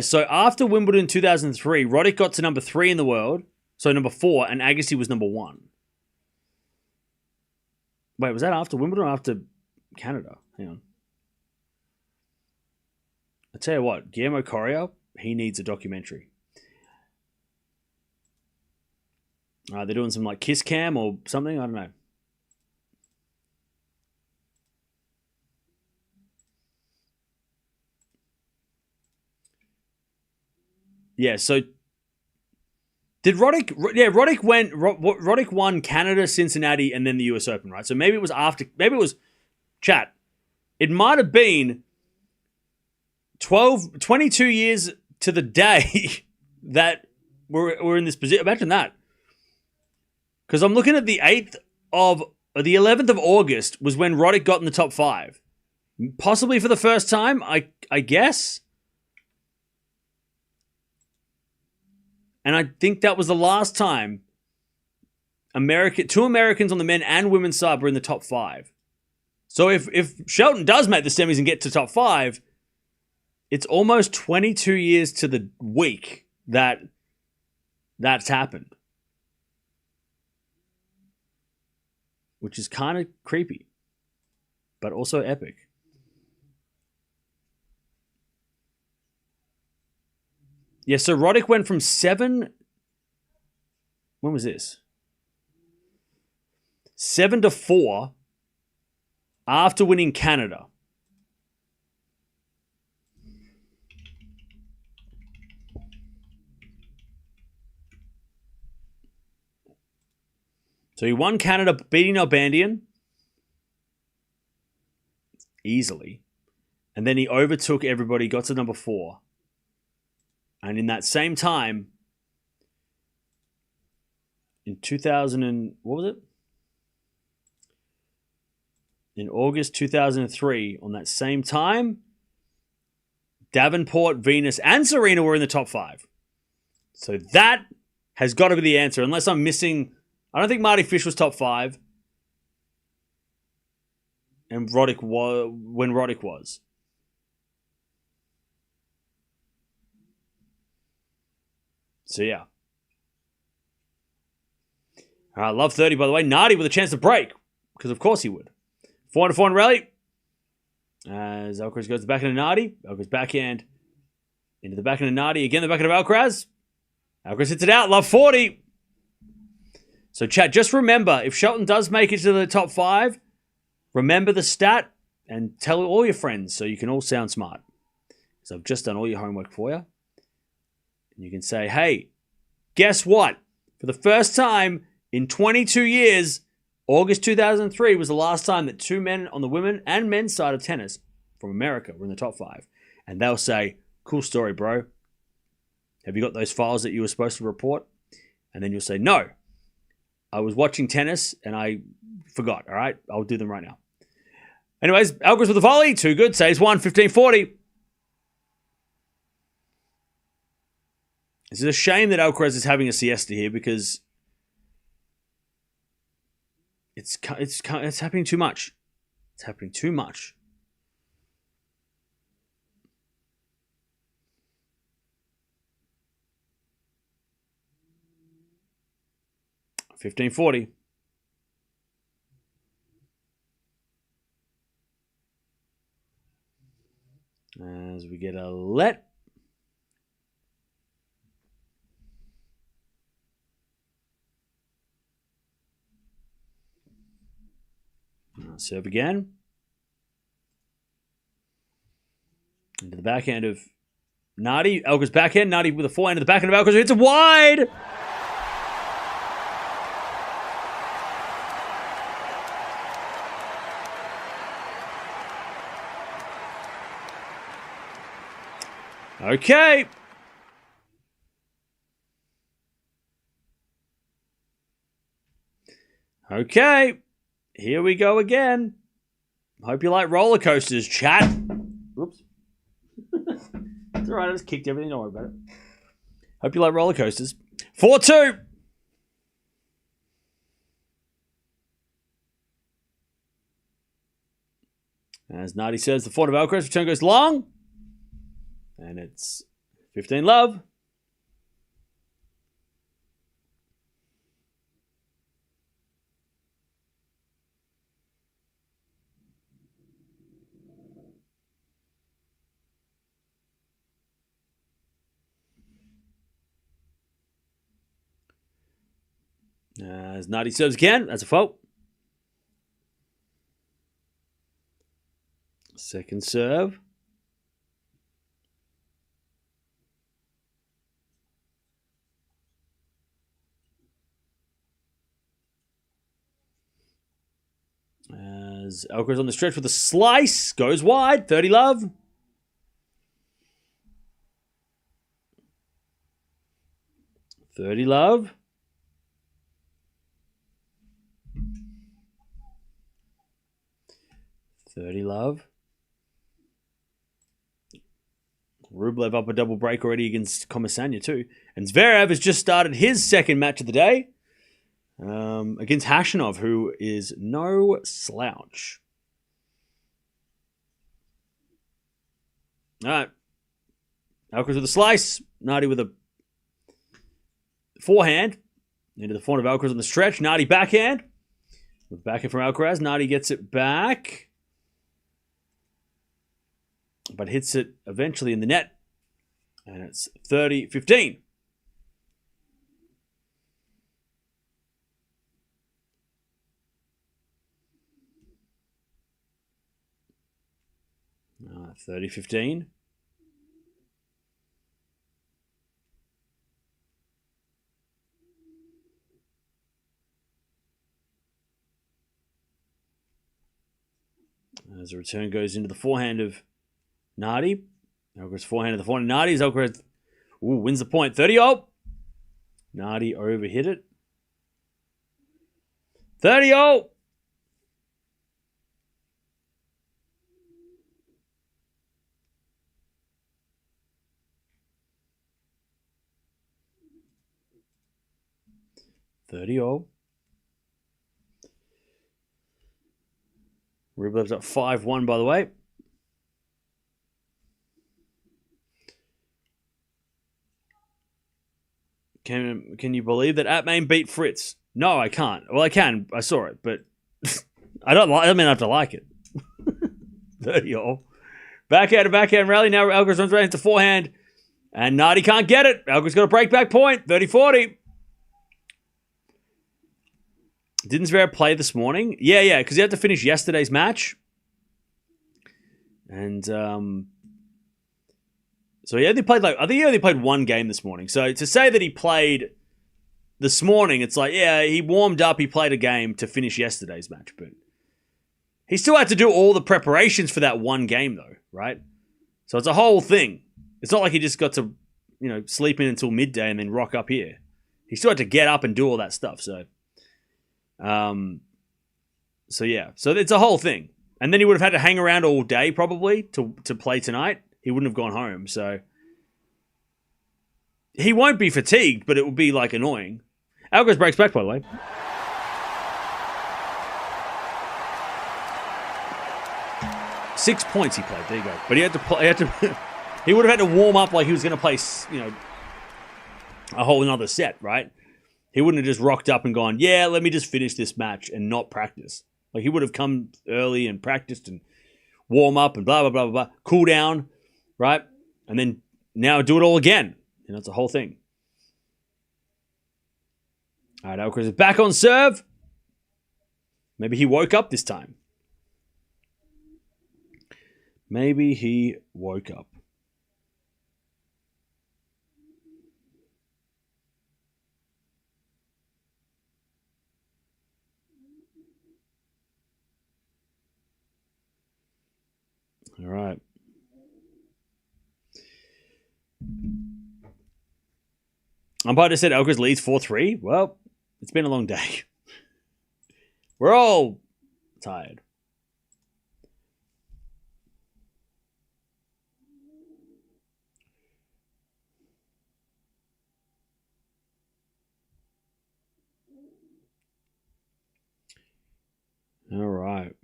so after Wimbledon 2003, Roddick got to number 3 in the world, so number 4, and Agassi was number 1. Wait, was that after Wimbledon or after Canada? Hang on. I tell you what, Guillermo Correa, he needs a documentary. They're doing some like kiss cam or something. I don't know. Yeah. So did Roddick? Yeah, Roddick won Canada, Cincinnati, and then the US Open, right? So maybe it was after. Maybe it was chat. It might have been 22 years to the day that we're in this position. Imagine that. Because I'm looking at the 11th of August was when Roddick got in the top 5. Possibly for the first time, I guess. And I think that was the last time 2 Americans on the men and women's side were in the top 5. So if Shelton does make the semis and get to top 5, it's almost 22 years to the week that's happened. Which is kind of creepy, but also epic. Yeah, so Roddick went from 7... When was this? 7 to 4 after winning Canada. So he won Canada, beating Nalbandian easily. And then he overtook everybody, got to number 4. And in that same time, in 2000 what was it? In August 2003, on that same time, Davenport, Venus, and Serena were in the top 5. So that has got to be the answer, unless I'm missing... I don't think Marty Fish was top 5. And when Roddick was. So, yeah. All right, love 30, by the way. Nardi with a chance to break, because of course he would. 400 rally. As Alcaraz goes to the backhand of Nardi. Alcaraz backhand into the backhand of Nardi. Again, the backhand of Alcaraz. Alcaraz hits it out. Love 40. So, chat, just remember, if Shelton does make it to the top 5, remember the stat and tell all your friends so you can all sound smart. So I've just done all your homework for you. And you can say, hey, guess what? For the first time in 22 years, August 2003 was the last time that 2 men on the women and men's side of tennis from America were in the top 5. And they'll say, cool story, bro. Have you got those files that you were supposed to report? And then you'll say, no. I was watching tennis and I forgot. All right, I'll do them right now. Anyways, Alcaraz with the volley. Too good. Saves 1, 15-40. It's a shame that Alcaraz is having a siesta here because it's happening too much. It's happening too much. $15.40. As we get a let. Serve again. Into the backhand of Nardi. Alcaraz backhand. Nardi with a forehand to the backhand of Alcaraz. Hits it wide. Okay. Okay. Here we go again. Hope you like roller coasters, chat. Whoops. It's all right. I just kicked everything. Don't worry about it. Hope you like roller coasters. 4-2. As Nardi serves the forehand of Alcaraz, return goes long. And it's 15 love. As Nardi serves again, that's a fault. Second serve. As Alcaraz on the stretch with a slice, goes wide, 30 love. $30 love. $30 love. Rublev up a double break already against Comisagna too. And Zverev has just started his second match of the day against Hashanov, who is no slouch. All right. Alcaraz with a slice. Nardi with a forehand. Into the forehand of Alcaraz on the stretch. Nardi backhand. With backhand from Alcaraz. Nardi gets it back. But hits it eventually in the net. And it's 30-15. Uh, 30-15. As the return goes into the forehand of Nardi. Alcaraz forehand of the forehand of Nardi. Alcaraz wins the point. 30-0. Nardi overhit it. 30-0. Rublev's up 5-1, by the way. Can you believe that Atmain beat Fritz? No, I can't. Well, I can. I saw it, but I don't have to like it. 30-all. Backhand rally. Now Alcaraz runs right into forehand. And Nardi can't get it. Alcaraz got a break-back point. 30-40. Didn't Zverev play this morning? Yeah, because he had to finish yesterday's match. And so he only played I think he only played one game this morning. So to say that he played this morning, it's like, yeah, he warmed up, he played a game to finish yesterday's match, but he still had to do all the preparations for that one game though, right? So it's a whole thing. It's not like he just got to, sleep in until midday and then rock up here. He still had to get up and do all that stuff. So yeah. So it's a whole thing. And then he would have had to hang around all day probably to play tonight. He wouldn't have gone home. So he won't be fatigued, but it would be annoying. Alcaraz breaks back, by the way. Six points he played. There you go. But he had to play. He would have had to warm up like he was going to play, a whole another set, right? He wouldn't have just rocked up and gone, yeah, let me just finish this match and not practice. He would have come early and practiced and warm up and blah, blah, blah, blah, blah, cool down, right? And then now do it all again. It's a whole thing. All right, Alcaraz is back on serve. Maybe he woke up this time. Maybe he woke up. All right. Umpire just said Alcaraz leads 4-3. Well, it's been a long day. We're all tired. All right.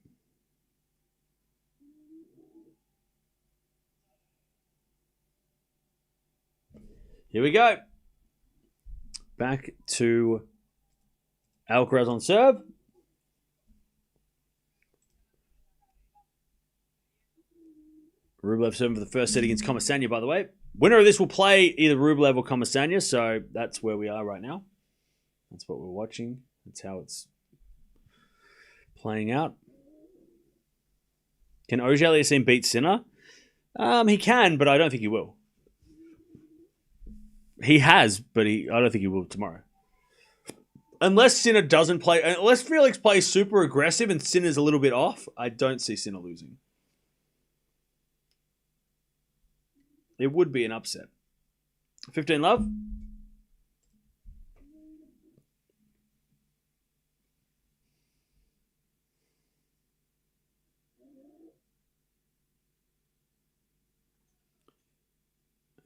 Here we go. Back to Alcaraz on serve. Rublev serving for the first set against Comisagna, by the way. Winner of this will play either Rublev or Comisagna, so that's where we are right now. That's what we're watching. That's how it's playing out. Can Auger-Aliassime beat Sinner? He can, but I don't think he will. He has, but I don't think he will tomorrow. Unless Sinner doesn't play, unless Felix plays super aggressive and Sinner's a little bit off, I don't see Sinner losing. It would be an upset. 15 love.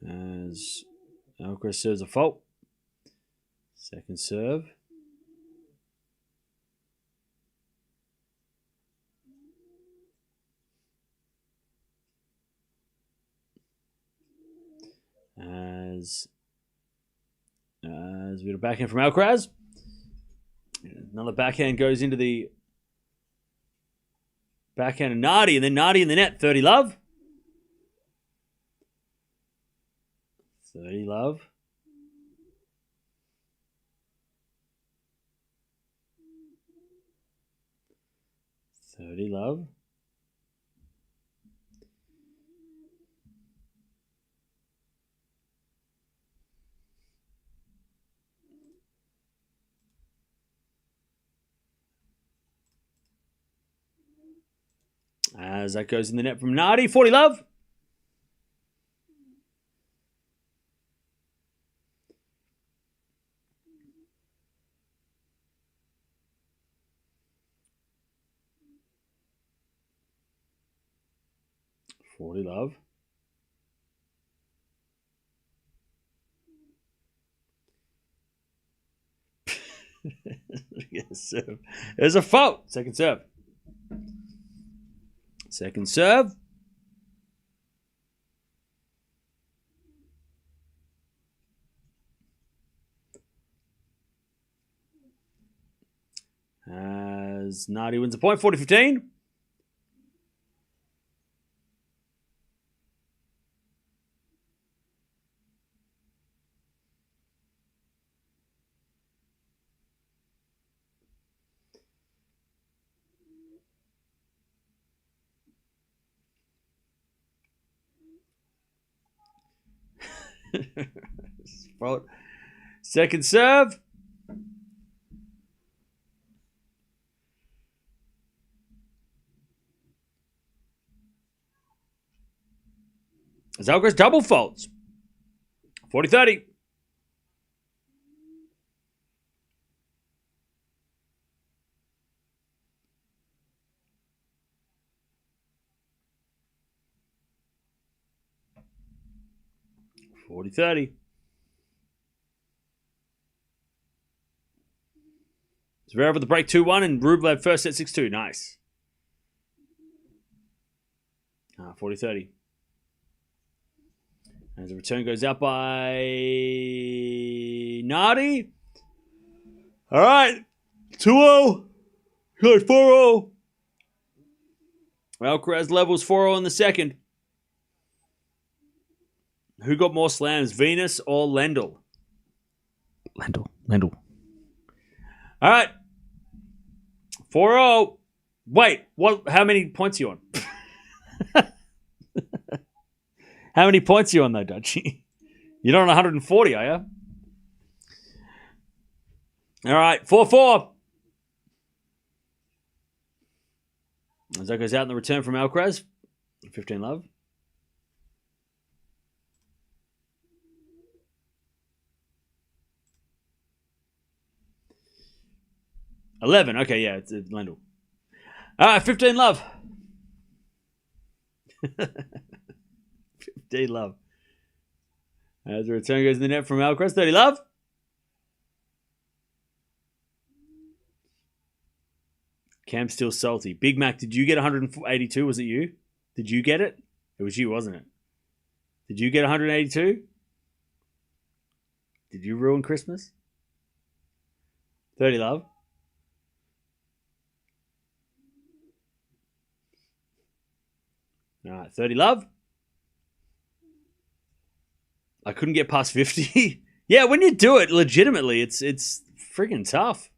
As Alcaraz serves a fault. Second serve. As we get a backhand from Alcaraz. Another backhand goes into the backhand of Nardi, and then Nardi in the net. 30 love. 30 love. As that goes in the net from Nardi. 40 love. Love. Yes, there's a fault. Second serve. Second serve. as Nardi wins the point. 40-15. Second serve. As Alcaraz double faults. 40-30. Zverev with the break 2-1 and Rublev first set 6-2. Nice. 40-30. As the return goes out by Nardi. All right. 2-0. 4-0. Alcaraz levels 4-0 in the second. Who got more slams, Venus or Lendl? Lendl. All right. 4-0. Wait, what? How many points are you on? How many points are you on, though, Dutchie? You're not on 140, are you? All right, 4-4. As that goes out in the return from Alcaraz. 15 love. $11. Okay, yeah, it's Lendl. All right, 15 love. 15 love. As the return goes in the net from Alcaraz. 30 love. Cam's still salty. Big Mac, did you get 182? Was it you? Did you get it? It was you, wasn't it? Did you get 182? Did you ruin Christmas? 30 love. All right, 30 love. I couldn't get past 50. Yeah, when you do it legitimately, it's freaking tough.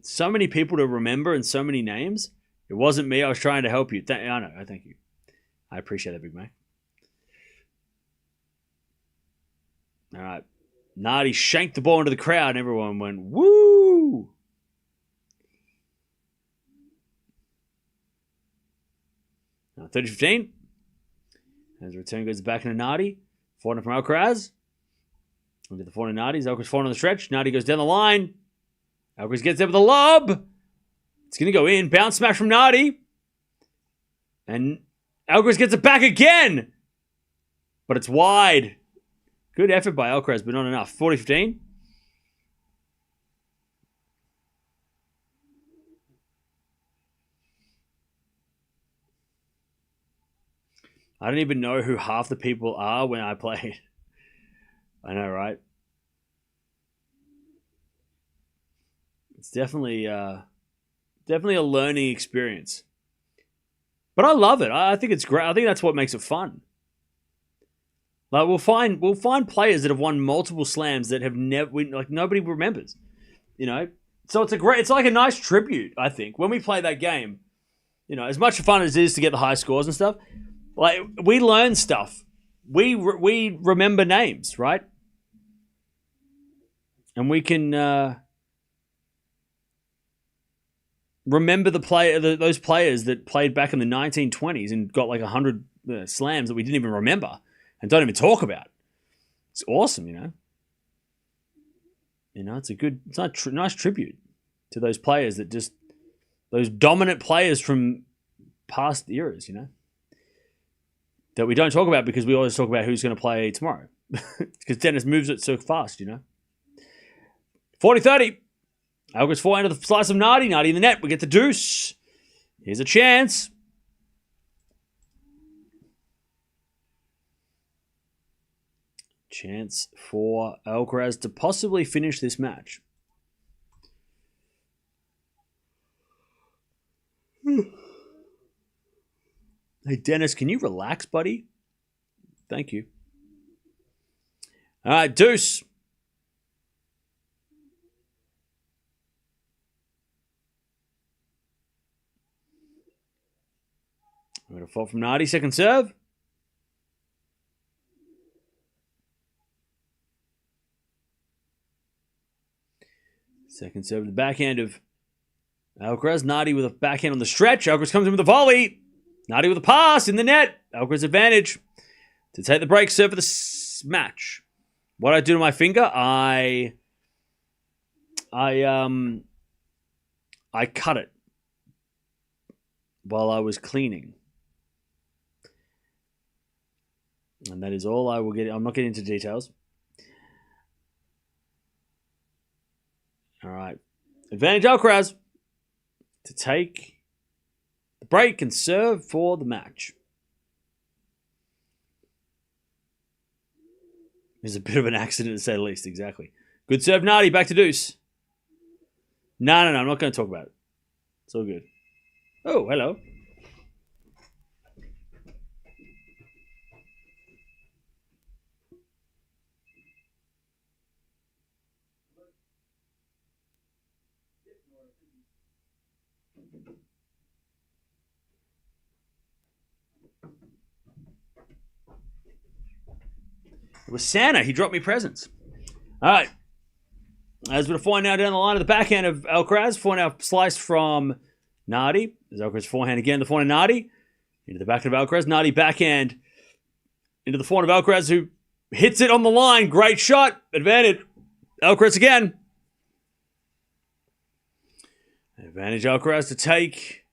So many people to remember and so many names. It wasn't me. I was trying to help you. I know. I thank you. I appreciate that, Big Mac. All right. Nardi shanked the ball into the crowd and everyone went, woo! Now, 30-15. As the return goes back into Nardi. Forehand from Alcaraz. Look at the forehand of Nardi. Alcaraz forehand on the stretch. Nardi goes down the line. Alcaraz gets there with a lob. It's going to go in. Bounce smash from Nardi. And Alcaraz gets it back again. But it's wide. Good effort by Alcaraz, but not enough. 40-15. I don't even know who half the people are when I play. I know, right? It's definitely a learning experience. But I love it. I think it's great. I think that's what makes it fun. Like we'll find players that have won multiple slams that have never, like nobody remembers. You know, so it's like a nice tribute. I think when we play that game, you know, as much fun as it is to get the high scores and stuff, like we learn stuff. We remember names, right? And we can remember those players that played back in the 1920s and got like 100 slams that we didn't even remember and don't even talk about. It's awesome, you know. You know, it's a nice tribute to those players those dominant players from past eras, you know, that we don't talk about because we always talk about who's going to play tomorrow because tennis moves it so fast, you know. 40-30. Alcaraz forehand to the slice of Nardi. Nardi in the net. We get the deuce. Here's a chance. Chance for Alcaraz to possibly finish this match. Hey, Dennis, can you relax, buddy? Thank you. All right, deuce. We're going to fault from Nardi. Second serve. Second serve to the backhand of Alcaraz. Nardi with a backhand on the stretch. Alcaraz comes in with a volley. Nardi with a pass in the net. Alcaraz advantage to take the break. Serve for the match. What I do to my finger, I cut it while I was cleaning. And that is all I will get. I'm not getting into details. All right. Advantage Alcaraz to take the break and serve for the match. It was a bit of an accident to say the least, exactly. Good serve, Nardi. Back to deuce. No, I'm not going to talk about it. It's all good. Oh, hello. It was Santa. He dropped me presents. All right. As we're flying now down the line of the backhand of Alcaraz. Forehand now sliced from Nardi. There's Alcaraz forehand again. The forehand of Nardi. Into the backhand of Alcaraz. Nardi backhand into the forehand of Alcaraz, who hits it on the line. Great shot. Advantage. Alcaraz again. Advantage Alcaraz to take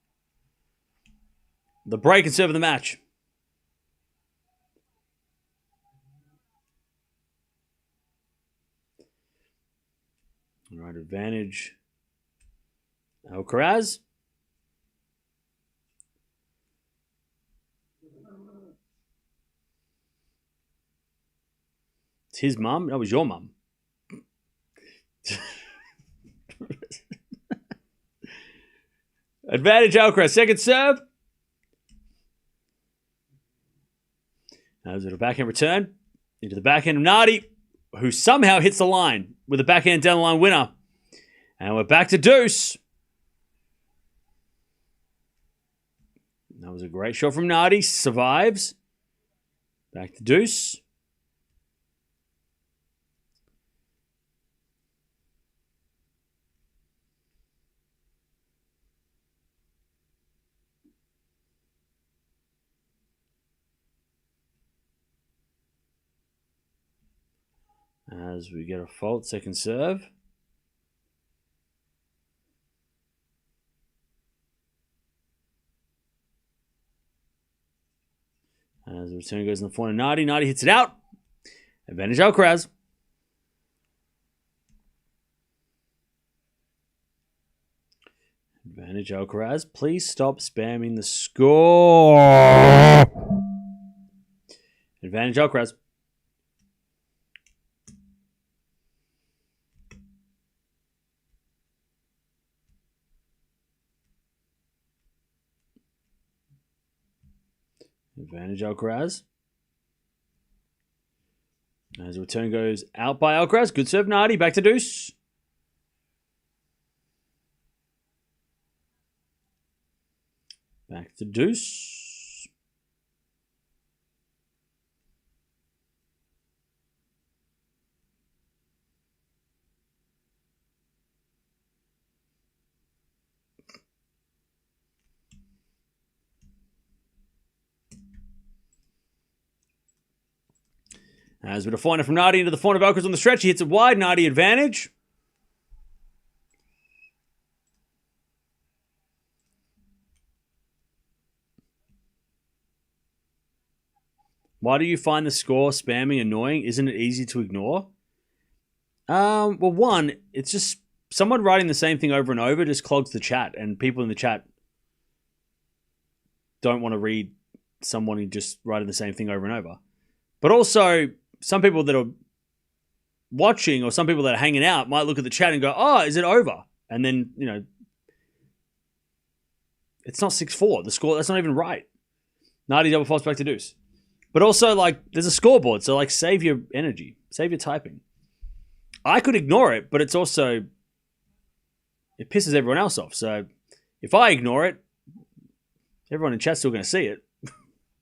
the break and serve of the match. All right, advantage Alcaraz. It's his mum. That was your mum. Advantage Alcaraz. Second serve. Now there's a backhand return into the backhand of Nardi, who somehow hits the line with a backhand down the line winner. And we're back to deuce. That was a great shot from Nardi. Survives. Back to deuce. As we get a fault, second serve. As the return goes in the forehand of Nardi. Nardi hits it out. Advantage Alcaraz. Advantage Alcaraz. Please stop spamming the score. Advantage Alcaraz. Advantage Alcaraz. As the return goes out by Alcaraz. Good serve, Nardi. Back to deuce. Back to deuce. As with a forehand from Nardi into the forehand of Alcaraz on the stretch, he hits it wide. Nardi advantage. Why do you find the score spamming annoying? Isn't it easy to ignore? Well, one, it's just someone writing the same thing over and over just clogs the chat, and people in the chat don't want to read someone who just writing the same thing over and over. But also, some people that are watching or some people that are hanging out might look at the chat and go, oh, is it over? And then, It's not 6-4. The score, that's not even right. Nardi double faults back to deuce. But also, like, there's a scoreboard, so, like, save your energy. Save your typing. I could ignore it, but it's also... It pisses everyone else off. So, if I ignore it, everyone in chat's still going to see it.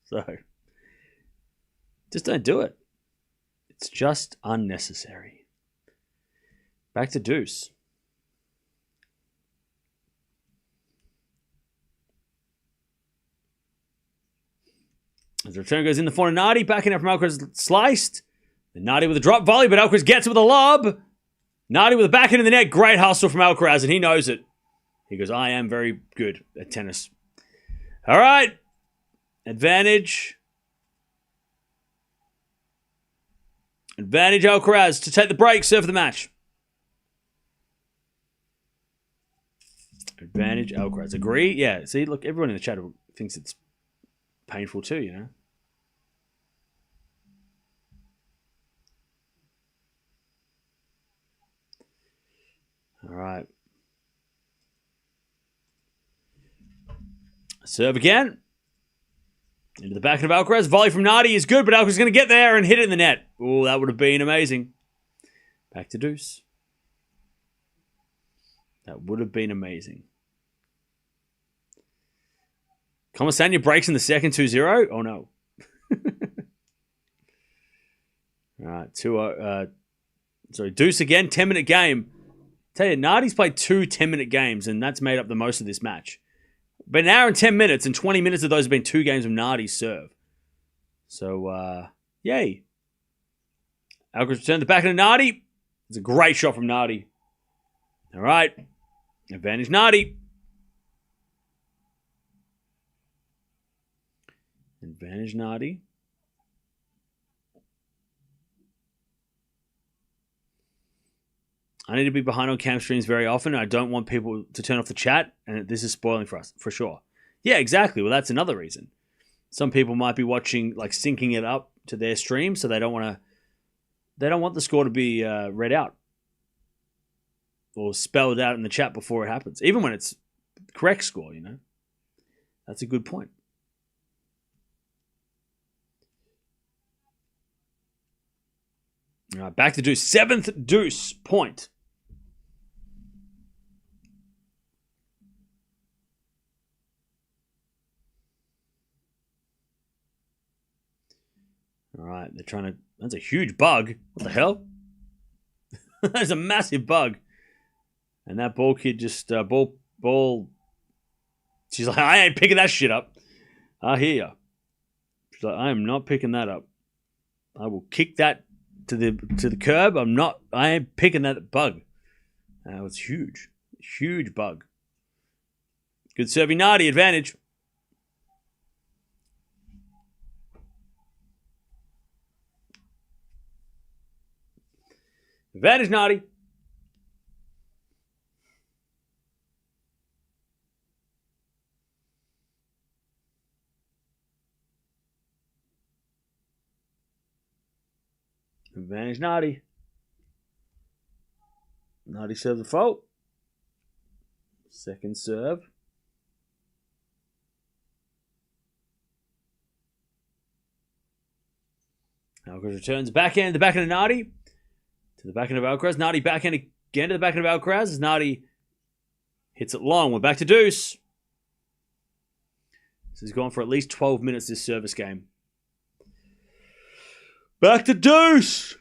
So, just don't do it. It's just unnecessary. Back to deuce. As the return goes in the corner, Nardi backing up from Alcaraz, sliced. Then Nardi with a drop volley, but Alcaraz gets it with a lob. Nardi with a backhand in the net. Great hustle from Alcaraz, and he knows it. He goes, I am very good at tennis. All right. Advantage. Advantage Alcaraz to take the break, serve the match. Advantage Alcaraz. Agree? Yeah. See, look, everyone in the chat thinks it's painful too, you know. All right. Serve again. Into the back of Alcaraz. Volley from Nardi is good, but Alcaraz is going to get there and hit it in the net. Oh, that would have been amazing. Back to deuce. That would have been amazing. Comisagna breaks in the second 2-0. Oh, no. All right. Deuce again. 10-minute game. Tell you, Nardi's played 2 10-minute games, and that's made up the most of this match. But an hour and 10 minutes, and 20 minutes of those have been 2 games of Nardi's serve. So, yay. Alcaraz returned the back of Nardi. It's a great shot from Nardi. All right. Advantage Nardi. Advantage Nardi. I need to be behind on cam streams very often. I don't want people to turn off the chat, and this is spoiling for us, for sure. Yeah, exactly. Well, that's another reason. Some people might be watching, like, syncing it up to their stream, so they don't want the score to be read out or spelled out in the chat before it happens, even when it's the correct score, you know. That's a good point. All right, back to deuce. 7th deuce point. All right, they're trying to... That's a huge bug. What the hell? That's a massive bug. And that ball kid just... Ball... She's like, I ain't picking that shit up. I hear ya. She's like, I am not picking that up. I will kick that to the curb. I ain't picking that bug. That was huge. Huge bug. Good serving Nardi, advantage. Advantage Nardi. Advantage Nardi. Nardi serves the fault. Second serve. Alcaraz returns backhand, the backhand of Nardi. To the backhand of Alcaraz. Nardi backhand again to the backhand of Alcaraz as Nardi hits it long. We're back to deuce. This has gone for at least 12 minutes, this service game. Back to deuce.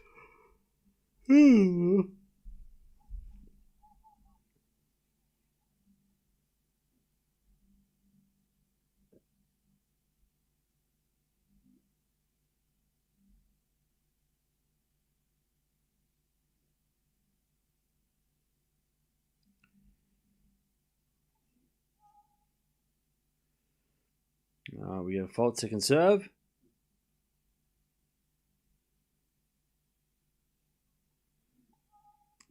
We have a fault second serve.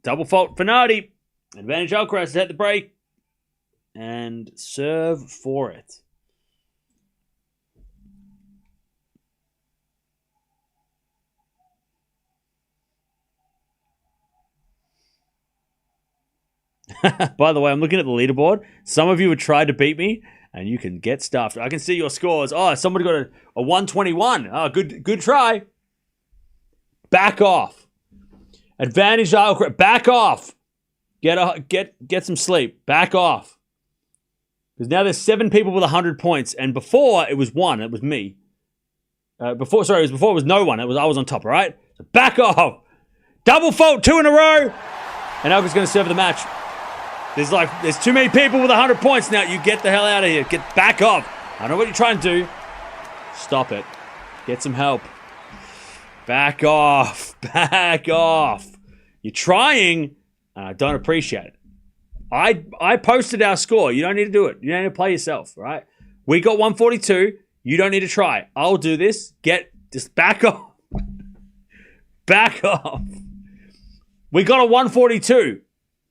Double fault for Nardi. Advantage Alcaraz to hit the break. And serve for it. By the way, I'm looking at the leaderboard. Some of you have tried to beat me. and you can get stuffed. I can see your scores. Oh, somebody got a 121. Oh, good try. Back off. Advantage Alcaraz. Back off. Get some sleep. Back off. Because now there's 7 people with 100 points, and before it was 1. It was me. Before it was no one. I was on top. All right. So back off. Double fault, 2 in a row, and Alcaraz going to serve the match. There's too many people with 100 points now. You get the hell out of here. Get back off. I know what you're trying to do. Stop it. Get some help. Back off. Back off. You're trying, and I don't appreciate it. I posted our score. You don't need to do it. You don't need to play yourself, right? We got 142. You don't need to try. I'll do this. Just back off. Back off. We got a 142.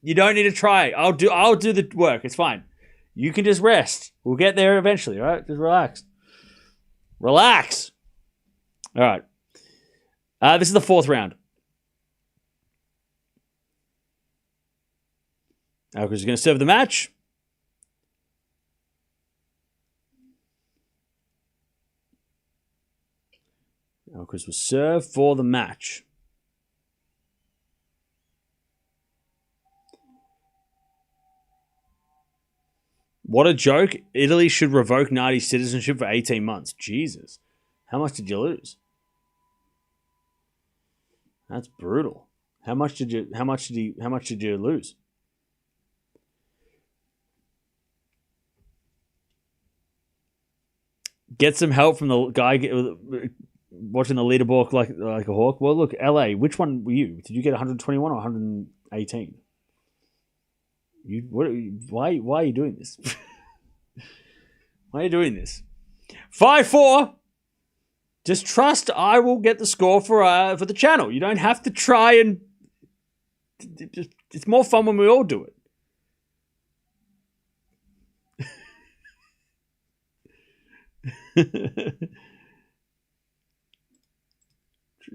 You don't need to try. I'll do the work. It's fine. You can just rest. We'll get there eventually, all right? Just relax. Relax. All right. This is the 4th round. Alcaraz is going to serve the match. Alcaraz will serve for the match. What a joke. Italy should revoke Nardi's citizenship for 18 months. Jesus. How much did you lose? That's brutal. How much did you lose? Get some help from the guy watching the leaderboard like a hawk. Well, look, LA, which one were you? Did you get 121 or 118? Why are you doing this? Why are you doing this? 5-4. Just trust I will get the score for the channel. You don't have to try and... It's more fun when we all do it.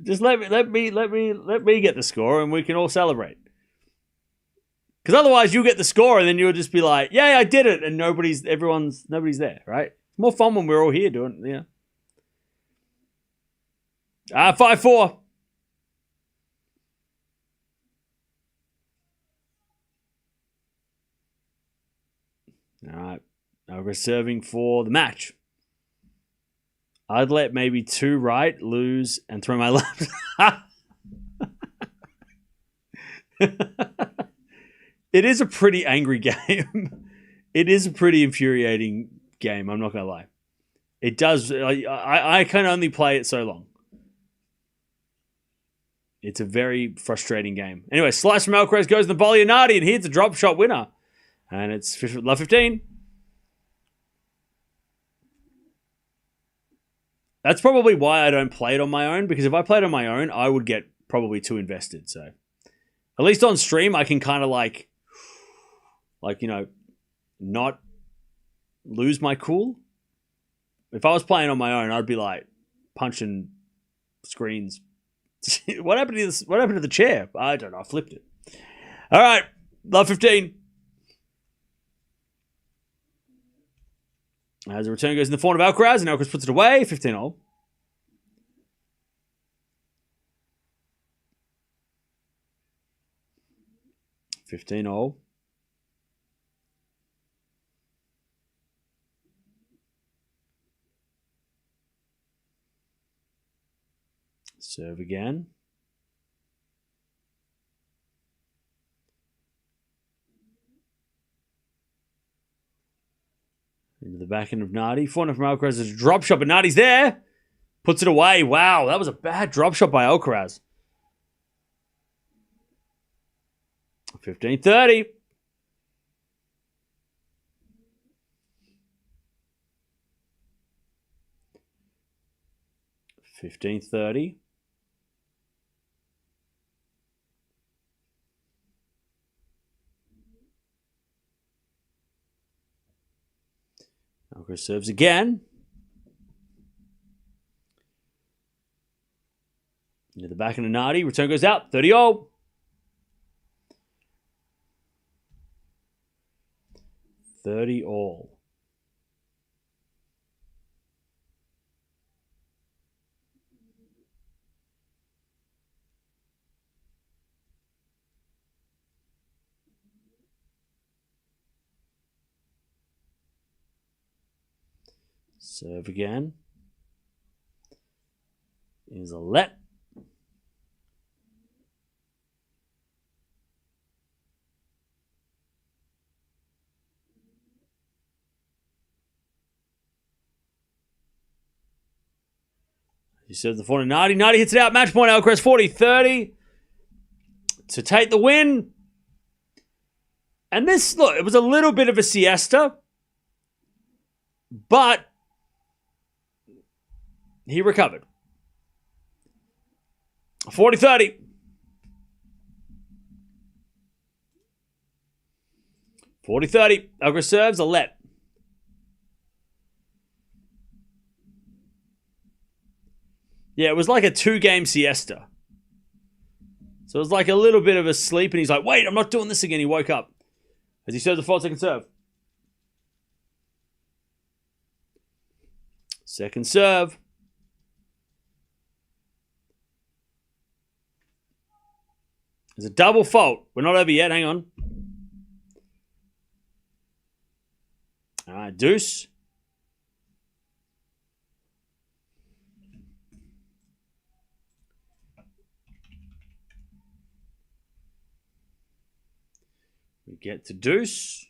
Just let me get the score and we can all celebrate. Because otherwise you get the score and then you'll just be like, yeah, I did it, and nobody's there, right? It's more fun when we're all here doing it, yeah. 5-4. All right. Now we're serving for the match. I'd let maybe 2 right, lose, and throw my left. It is a pretty angry game. It is a pretty infuriating game, I'm not going to lie. It does. I can only play it so long. It's a very frustrating game. Anyway, slice from Alcaraz goes to the volley of Nardi, and here's the drop shot winner. And it's love 15. That's probably why I don't play it on my own, because if I played on my own, I would get probably too invested. So at least on stream, I can kind of like, not lose my cool. If I was playing on my own, I'd be like punching screens. What happened to this? What happened to the chair? I don't know. I flipped it. All right. Love 15. As the return goes in the form of Alcaraz, and Alcaraz puts it away. 15-all. Serve again. Into the back end of Nardi. Forehand from Alcaraz is a drop shot, but Nardi's there. Puts it away. Wow, that was a bad drop shot by Alcaraz. 15-30. Alcaraz serves again. Into the back end of Nardi. Return goes out. 30-all. 30-all. Serve again. Is a let. He serves the 40. Nardi. Nardi hits it out. Match point. Alcaraz 40-30 to take the win. And this, look, it was a little bit of a siesta, but he recovered. 40-30. 40-30. Alcaraz serves a let. Yeah, it was like a 2-game siesta. So it was like a little bit of a sleep, and he's like, wait, I'm not doing this again. He woke up as he serves the 4-second serve. Second serve. There's a double fault. We're not over yet. Hang on. All right, deuce. We get to deuce.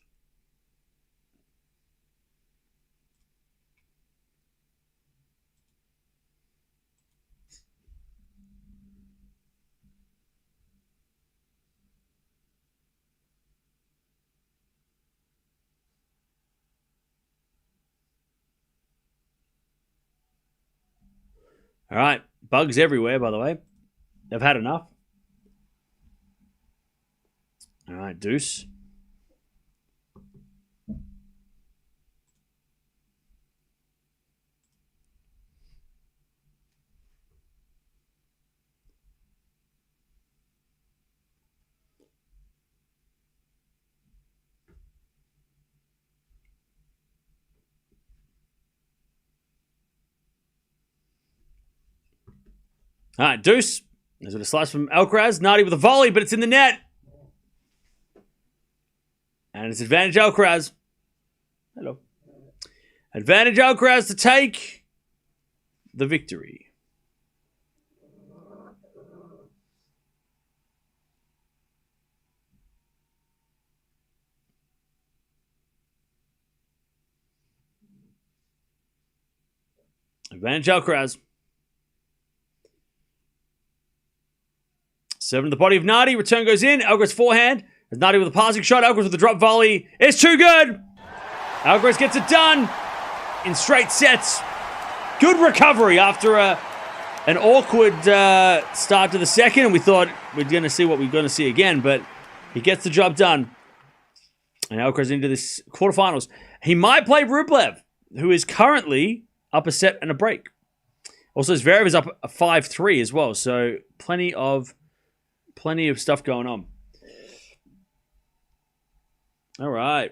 All right. Bugs everywhere, by the way. They've had enough. All right, deuce. All right, deuce. There's a slice from Alcaraz. Nardi with a volley, but it's in the net. And it's advantage Alcaraz. Hello. Advantage Alcaraz to take the victory. Advantage Alcaraz. Serving the body of Nardi. Return goes in. Alcaraz forehand. As Nardi with a passing shot. Alcaraz with a drop volley. It's too good. Alcaraz gets it done in straight sets. Good recovery after an awkward start to the second. And we thought we're going to see what we're going to see again. But he gets the job done. And Alcaraz into this quarterfinals. He might play Rublev, who is currently up a set and a break. Also, Zverev is up a 5-3 as well. So plenty of stuff going on. All right.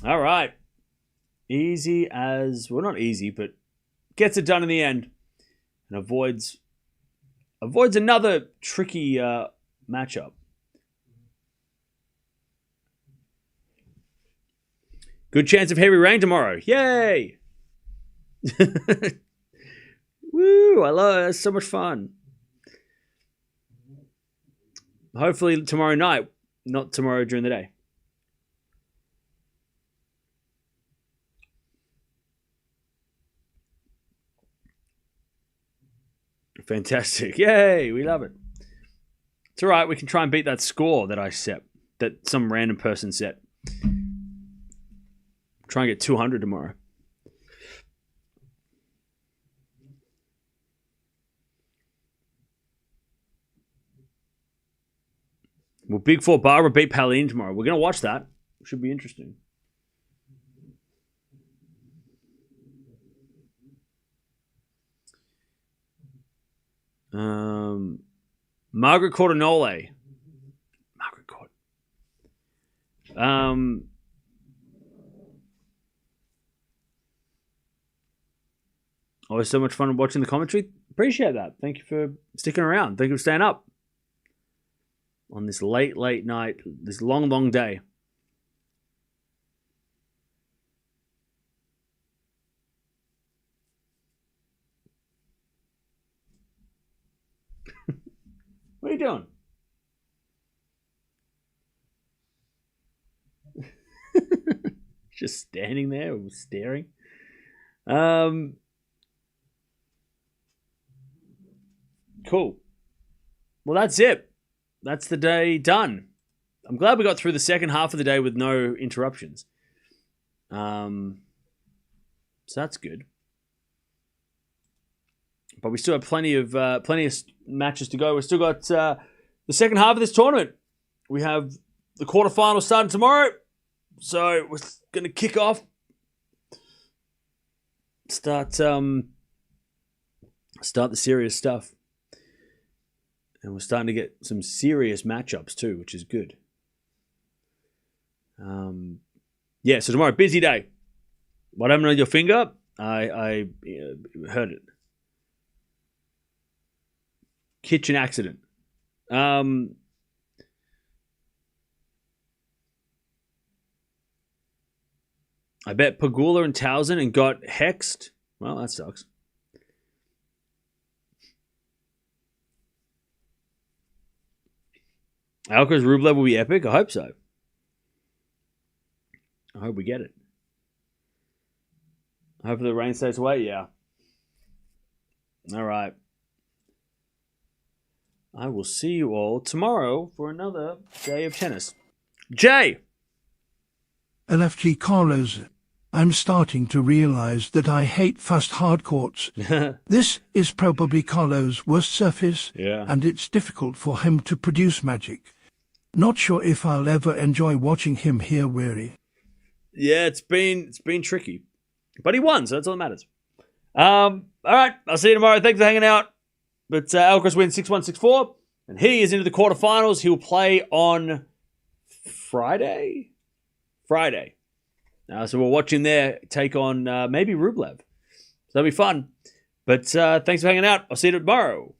All right. Easy as, well, not easy, but gets it done in the end and avoids another tricky matchup. Good chance of heavy rain tomorrow. Yay! Woo! I love it. It's so much fun. Hopefully tomorrow night, not tomorrow during the day. Fantastic. Yay! We love it. It's all right. We can try and beat that score that I set, that some random person set. Try and get 200 tomorrow. Will Big Four Barbara beat Paladin tomorrow? We're going to watch that. It should be interesting. Margaret Cortinole. Margaret Court. Always so much fun watching the commentary. Appreciate that. Thank you for sticking around. Thank you for staying up. on this late night, this long day. What are you doing? Just standing there, staring. Cool. Well, that's it. That's the day done. I'm glad we got through the second half of the day with no interruptions. So that's good. But we still have plenty of matches to go. We've still got the second half of this tournament. We have the quarterfinals starting tomorrow. So we're going to kick off. Start the serious stuff. And we're starting to get some serious matchups too, which is good. So tomorrow, busy day. What happened on your finger? I heard it. Kitchen accident. I bet Pagula and Towson and got hexed. Well, that sucks. Alcaraz Rublev will be epic. I hope so. I hope we get it. I hope the rain stays away. Yeah. All right. I will see you all tomorrow for another day of tennis. Jay! LFG Carlos, I'm starting to realize that I hate fast hard courts. This is probably Carlos' worst surface, and it's difficult for him to produce magic. Not sure if I'll ever enjoy watching him here, really. Yeah, it's been tricky. But he won, so that's all that matters. All right, I'll see you tomorrow. Thanks for hanging out. But Alcaraz wins 6-1, 6-4, and he is into the quarterfinals. He'll play on Friday. So we'll watch him there take on maybe Rublev. So that'll be fun. But thanks for hanging out. I'll see you tomorrow.